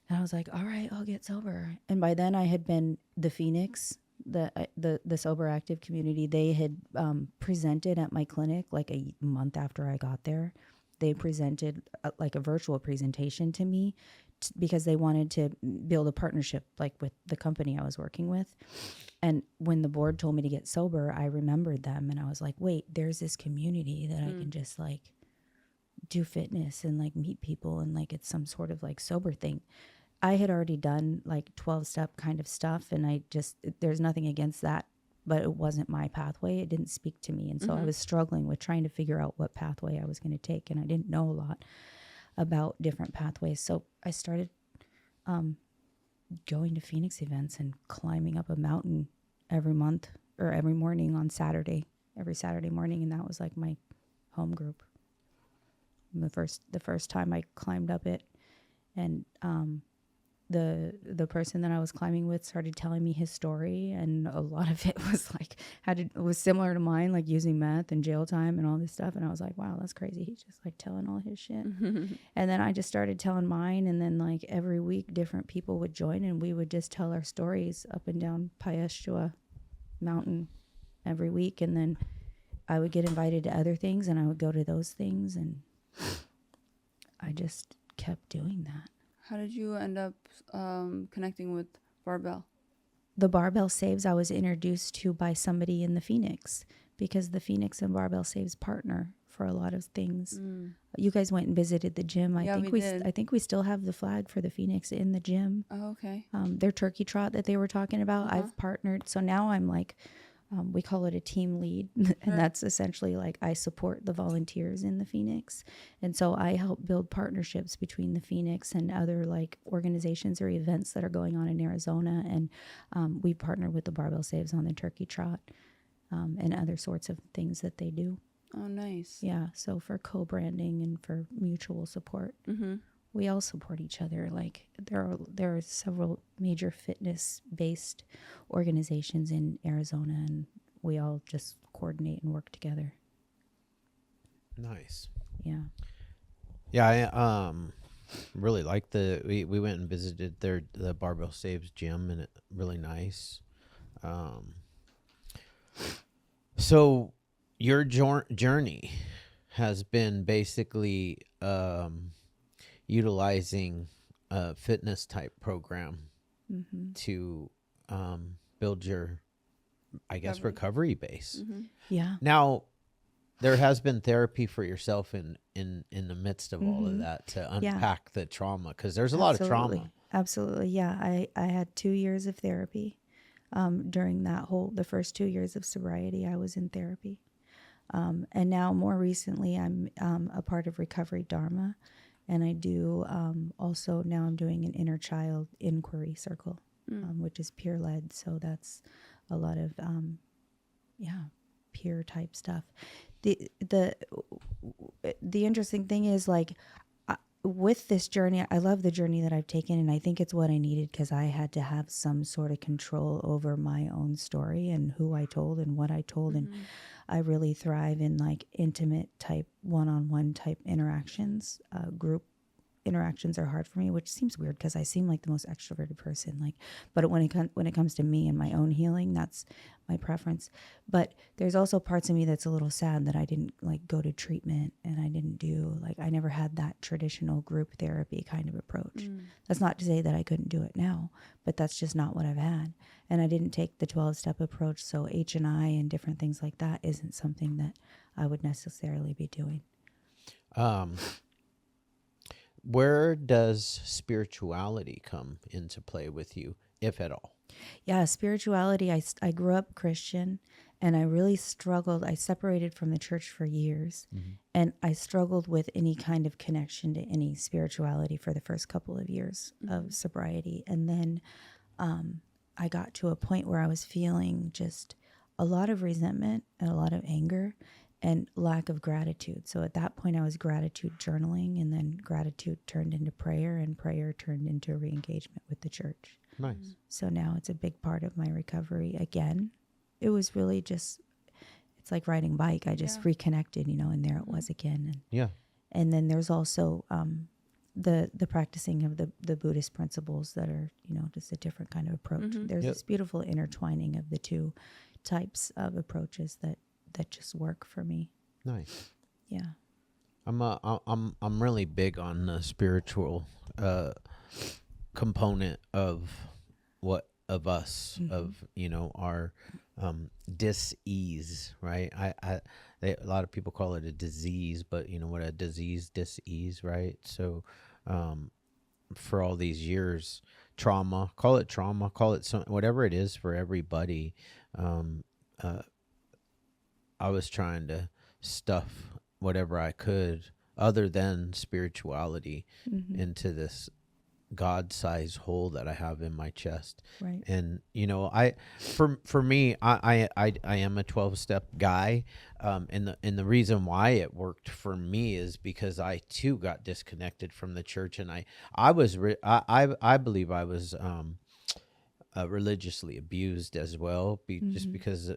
And I was like, all right, I'll get sober. And by then I had been the Phoenix, the sober active community. They had presented at my clinic like a month after I got there. They presented like a virtual presentation to me because they wanted to build a partnership like with the company I was working with. And when the board told me to get sober, I remembered them and I was like, wait, there's this community that I can just like do fitness and like meet people and like it's some sort of like sober thing. I had already done like 12-step kind of stuff and there's nothing against that, but it wasn't my pathway. It didn't speak to me. And so I was struggling with trying to figure out what pathway I was going to take. And I didn't know a lot about different pathways. So I started going to Phoenix events and climbing up a mountain every month or every morning on Saturday, every Saturday morning. And that was like my home group. The first time I climbed up it and, the person that I was climbing with started telling me his story, and a lot of it was like was similar to mine, like using meth and jail time and all this stuff. And I was like, wow, that's crazy. He's just like telling all his shit. And then I just started telling mine, and then like every week different people would join and we would just tell our stories up and down Pieshua Mountain every week. And then I would get invited to other things and I would go to those things, and I just kept doing that. How did you end up connecting with Barbell? The Barbell Saves I was introduced to by somebody in the Phoenix, because the Phoenix and Barbell Saves partner for a lot of things. You guys went and visited the gym. I think we still have the flag for the Phoenix in the gym. Oh, okay. Their turkey trot that they were talking about, I've partnered. So now I'm like, we call it a team lead. And that's essentially like I support the volunteers in the Phoenix. And so I help build partnerships between the Phoenix and other like organizations or events that are going on in Arizona. And we partner with the Barbell Saves on the turkey trot and other sorts of things that they do. Oh, nice. Yeah. So for co-branding and for mutual support. We all support each other. Like there are several major fitness-based organizations in Arizona, and we all just coordinate and work together. Nice. Yeah. Yeah, I really like we went and visited the Barbell Saves gym, and it really nice. So your journey has been basically utilizing a fitness type program Mm-hmm. to build your, I guess, recovery base. Mm-hmm. Yeah. Now, there has been therapy for yourself in the midst of all of Mm-hmm. that to Yeah. unpack the trauma, because there's a lot of trauma. Absolutely. Yeah. I had 2 years of therapy. During the first 2 years of sobriety, I was in therapy. And now more recently, I'm a part of Recovery Dharma. And I do also now I'm doing an inner child inquiry circle, which is peer led. So that's a lot of, peer type stuff. The interesting thing is, like, with this journey, I love the journey that I've taken, and I think it's what I needed, because I had to have some sort of control over my own story and who I told and what I told. And I really thrive in like intimate type, one-on-one type interactions. Group interactions are hard for me, which seems weird because I seem like the most extroverted person. Like, but when it comes to me and my own healing, that's my preference. But there's also parts of me that's a little sad that I didn't like go to treatment, and I didn't do, like, I never had that traditional group therapy kind of approach. That's not to say that I couldn't do it now, but that's just not what I've had. And I didn't take the 12-step approach, so H&I and different things like that isn't something that I would necessarily be doing. Where does spirituality come into play with you, if at all? Yeah, spirituality. I grew up Christian, and I really struggled. I separated from the church for years, and I struggled with any kind of connection to any spirituality for the first couple of years of sobriety. And then I got to a point where I was feeling just a lot of resentment and a lot of anger and lack of gratitude. So at that point, I was gratitude journaling, and then gratitude turned into prayer, and prayer turned into re-engagement with the church. Nice. So now it's a big part of my recovery again. It was really just, it's like riding a bike. I just reconnected, and there it was again. And then there's also the practicing of the Buddhist principles that are, just a different kind of approach. There's this beautiful intertwining of the two types of approaches that just work for me. Nice. Yeah. I'm really big on the spiritual component of us, of our dis-ease, right? A lot of people call it a disease, but what a dis-ease, right? So for all these years, trauma, call it whatever it is for everybody. I was trying to stuff whatever I could other than spirituality into this God-sized hole that I have in my chest. Right. And for me, I am a 12-step guy, and the reason why it worked for me is because I too got disconnected from the church, and I believe I was religiously abused as well, just because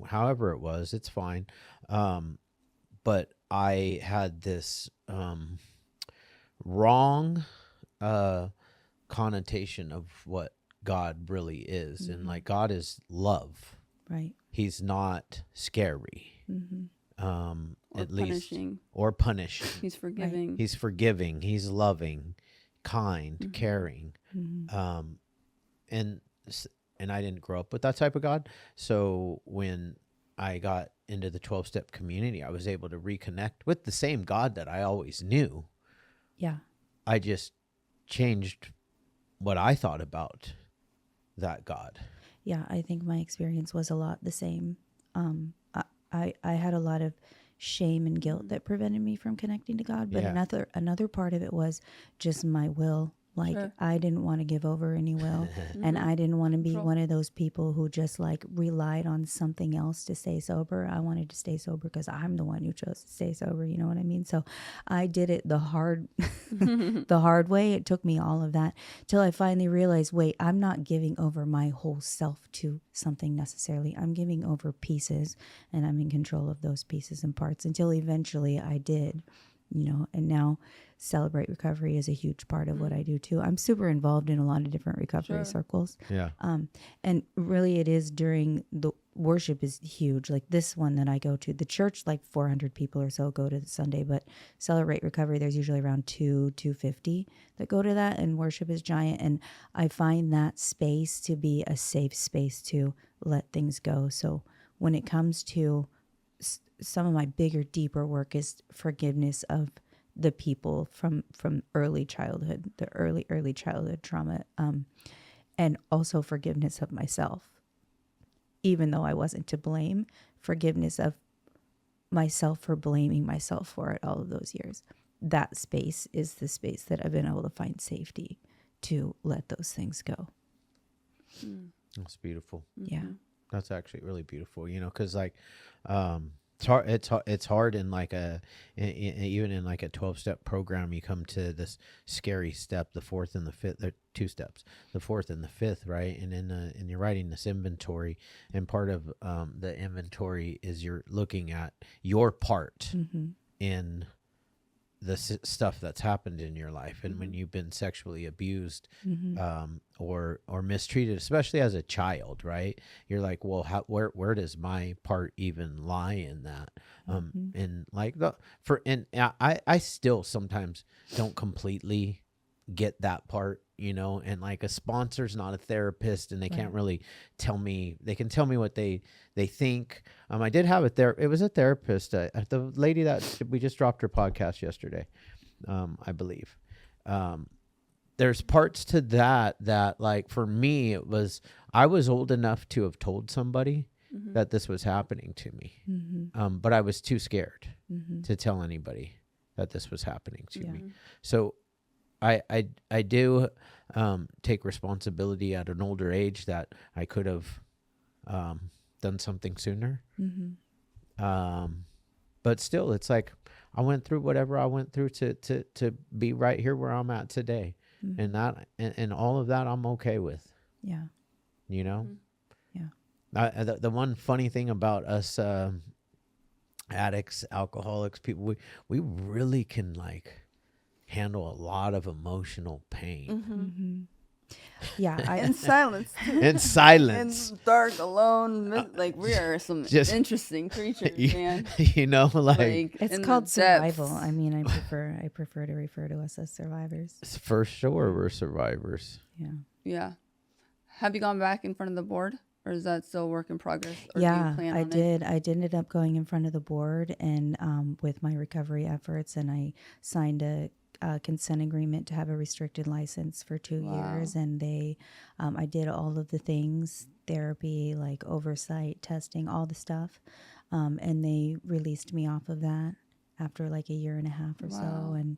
however it was, it's fine, but I had this wrong connotation of what God really is, and like, God is love, right? He's not scary, at least, or punishing. He's forgiving. He's forgiving. He's loving, kind, caring, and I didn't grow up with that type of God. So when I got into the 12-step community, I was able to reconnect with the same God that I always knew. Yeah. I just changed what I thought about that God. Yeah, I think my experience was a lot the same. I had a lot of shame and guilt that prevented me from connecting to God, but another part of it was just my will. Like Sure. I didn't want to give over any will, and I didn't want to be Control. one of those people who just like relied on something else to stay sober. I wanted to stay sober because I'm the one who chose to stay sober. You know what I mean? So I did it the hard, the hard way. It took me all of that till I finally realized, wait, I'm not giving over my whole self to something necessarily. I'm giving over pieces, and I'm in control of those pieces and parts until eventually I did. And now Celebrate Recovery is a huge part of what I do too. I'm super involved in a lot of different recovery circles. Yeah. And really it is during the worship is huge. Like this one that I go to, the church, like 400 people or so go to the Sunday, but Celebrate Recovery, there's usually around 250 that go to that, and worship is giant. And I find that space to be a safe space to let things go. So when it comes to some of my bigger, deeper work is forgiveness of the people from early childhood, the early childhood trauma, and also forgiveness of myself, even though I wasn't to blame. Forgiveness of myself for blaming myself for it all of those years. That space is the space that I've been able to find safety to let those things go. That's beautiful. Yeah. That's actually really beautiful, because like, it's hard in like even in like a 12-step program, you come to this scary step, the fourth and the fifth. There are 2 steps, the fourth and the fifth, right? And and you're writing this inventory, and part of the inventory is you're looking at your part in the stuff that's happened in your life, and when you've been sexually abused or mistreated, especially as a child, right? You're like, well, where does my part even lie in that? And like I still sometimes don't completely get that part, and like a sponsor's not a therapist, and they can't really tell me. They can tell me what they think. I did have it was a therapist, the lady that we just dropped her podcast yesterday, I believe. There's parts to that like for me, I was old enough to have told somebody that this was happening to me, but I was too scared to tell anybody that this was happening to me. So I do take responsibility at an older age that I could have done something sooner. But still, it's like I went through whatever I went through to be right here where I'm at today, and that and all of that I'm okay with. Yeah. Yeah. The one funny thing about us addicts, alcoholics, people, we really can like handle a lot of emotional pain. Yeah. In silence. In silence. In dark, alone. Like we are some Just- interesting creatures, man. Like It's in called the survival. depths. I mean, I prefer to refer to us as survivors. for sure we're survivors. Yeah. Yeah. Have you gone back in front of the board, or is that still work in progress? Or do Yeah, you plan I on did. I ended up going in front of the board and with my recovery efforts, and I signed a consent agreement to have a restricted license for 2 years. And I did all of the things, therapy, like oversight, testing, all the stuff. And they released me off of that after like a year and a half or so. And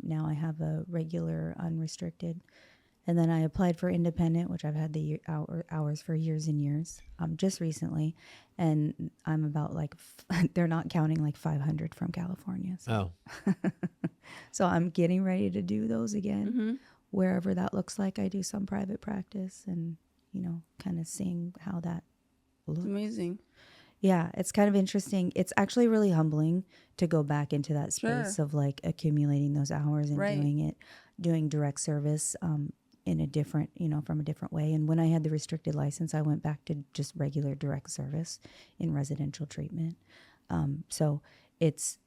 now I have a regular unrestricted. And then I applied for independent, which I've had the hours for years and years, just recently. And I'm about like, they're not counting like 500 from California. So. Oh, So I'm getting ready to do those again, wherever that looks like. I do some private practice and, kind of seeing how that looks. It's amazing. Yeah, it's kind of interesting. It's actually really humbling to go back into that space of like accumulating those hours and doing direct service in a different, from a different way. And when I had the restricted license, I went back to just regular direct service in residential treatment. So it's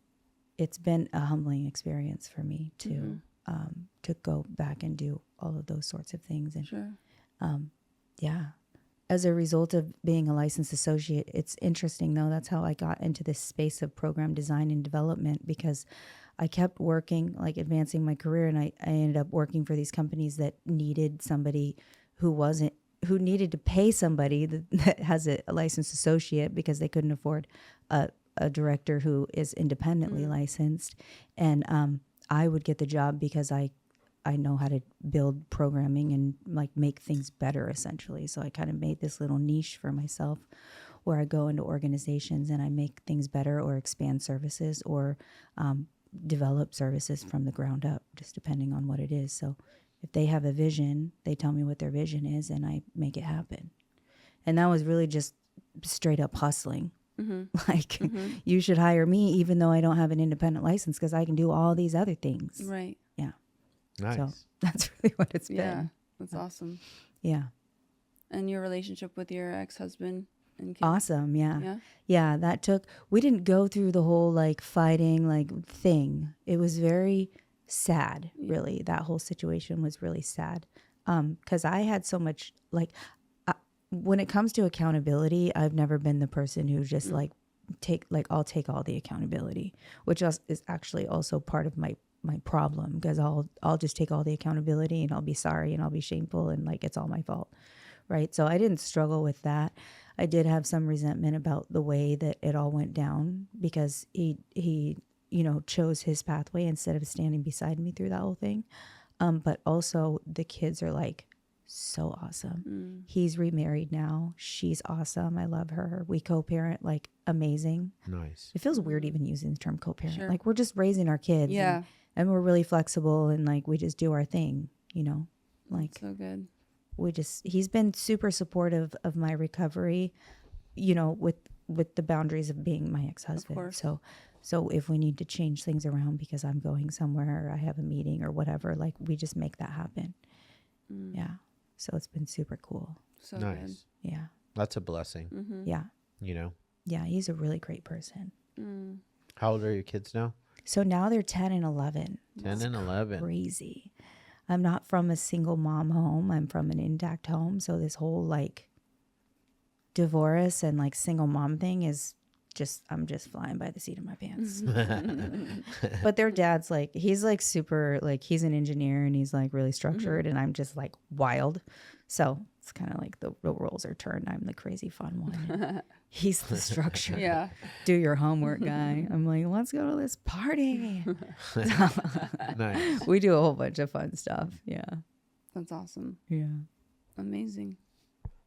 been a humbling experience for me to go back and do all of those sorts of things. And as a result of being a licensed associate, it's interesting though. That's how I got into this space of program design and development, because I kept working, like advancing my career, and I ended up working for these companies that needed somebody who needed to pay somebody that has a licensed associate because they couldn't afford a director who is independently licensed. And I would get the job because I I know how to build programming and like make things better essentially. So I kind of made this little niche for myself where I go into organizations and I make things better or expand services or develop services from the ground up, just depending on what it is. So if they have a vision, they tell me what their vision is and I make it happen. And that was really just straight up hustling. Like, you should hire me even though I don't have an independent license because I can do all these other things. Right. Yeah. Nice. So that's really what it's Yeah. been. That's awesome. Yeah. And your relationship with your ex-husband and kids? Awesome. Yeah. Yeah. Yeah. That took, we didn't go through the whole like fighting like thing. It was very sad, really. That whole situation was really sad. Because I had so much like, when it comes to accountability, I've never been the person who just like I'll take all the accountability, which is actually also part of my problem because I'll just take all the accountability and I'll be sorry and I'll be shameful and like it's all my fault, right? So I didn't struggle with that. I did have some resentment about the way that it all went down because he chose his pathway instead of standing beside me through that whole thing. But also the kids are like so awesome. He's remarried now. She's awesome. I love her. We co-parent like amazing. Nice. It feels weird even using the term co-parent. Sure. Like we're just raising our kids. Yeah. And we're really flexible and like we just do our thing, like So good. he's been super supportive of my recovery, with the boundaries of being my ex-husband. Of course. So if we need to change things around because I'm going somewhere or I have a meeting or whatever, like we just make that happen. Yeah. So it's been super cool. So Nice. Yeah. That's a blessing. Yeah. Yeah. He's a really great person. How old are your kids now? So now they're 10 and 11. 10 and 11. Crazy. I'm not from a single mom home. I'm from an intact home. So this whole like divorce and like single mom thing is I'm just flying by the seat of my pants. But their dad's like, he's like super, like he's an engineer and he's like really structured and I'm just like wild. So it's kind of like the roles are turned. I'm the crazy fun one. He's the structure. Yeah. Do your homework guy. I'm like, let's go to this party. Nice. We do a whole bunch of fun stuff. Yeah. That's awesome. Yeah. Amazing.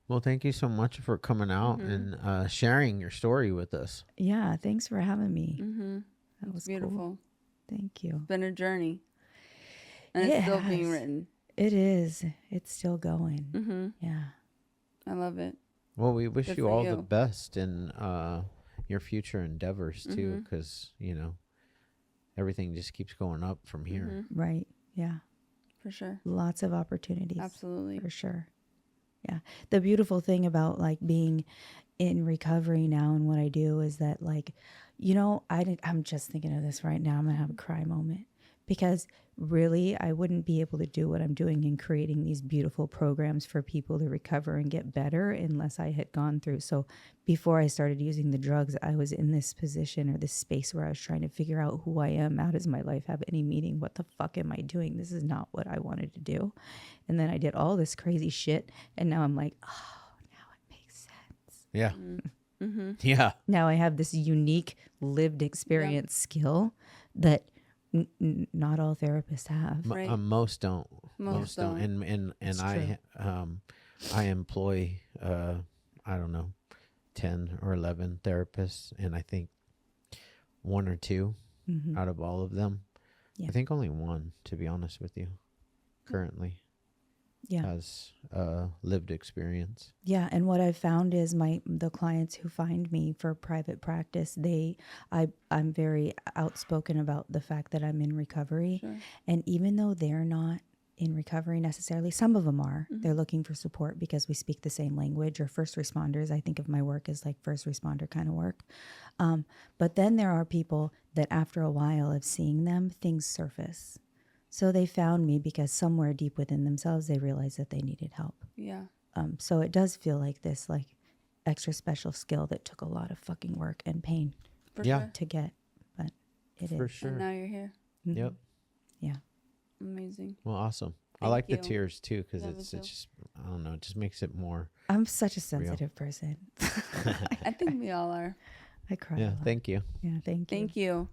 Well, thank you so much for coming out and sharing your story with us. Yeah. Thanks for having me. That was Beautiful. cool. Thank you. It's been a journey. And It it's still being has. written. It is. It's still going. Yeah. I love it. Well, we wish Good you for all the you. best in your future endeavors too, because everything just keeps going up from here. Right. Yeah. For sure. Lots of opportunities. Absolutely. For sure. Yeah. The beautiful thing about like being in recovery now and what I do is that like, I'm just thinking of this right now. I'm going to have a cry moment because really I wouldn't be able to do what I'm doing in creating these beautiful programs for people to recover and get better unless I had gone through. So before I started using the drugs, I was in this position or this space where I was trying to figure out who I am. How does my life have any meaning? What the fuck am I doing? This is not what I wanted to do. And then I did all this crazy shit. And now I'm like, oh, now it makes sense. Yeah. Yeah. Now I have this unique lived experience skill that not all therapists have. Right. Most don't. Most don't. And It's I employ I don't know 10 or 11 therapists, and I think one or two out of all of them. Yeah. I think only one, to be honest with you, currently has lived experience. Yeah, and what I've found is the clients who find me for private practice, I'm very outspoken about the fact that I'm in recovery. Sure. And even though they're not in recovery necessarily, some of them are. They're looking for support because we speak the same language, or first responders. I think of my work as like first responder kind of work. But then there are people that after a while of seeing them, things surface. So they found me because somewhere deep within themselves, they realized that they needed help. Yeah. So it does feel like this like extra special skill that took a lot of fucking work and pain For Yeah. sure. to get, but it is. For sure. And now you're here. Yep. Yeah. Amazing. Well, awesome. I Thank like you. the tears too, because Yeah, it's me too. just, I don't know, it just makes it more. I'm such a sensitive person. I think we all are. I cry a Yeah. lot. Thank you. Yeah, thank you. Thank you.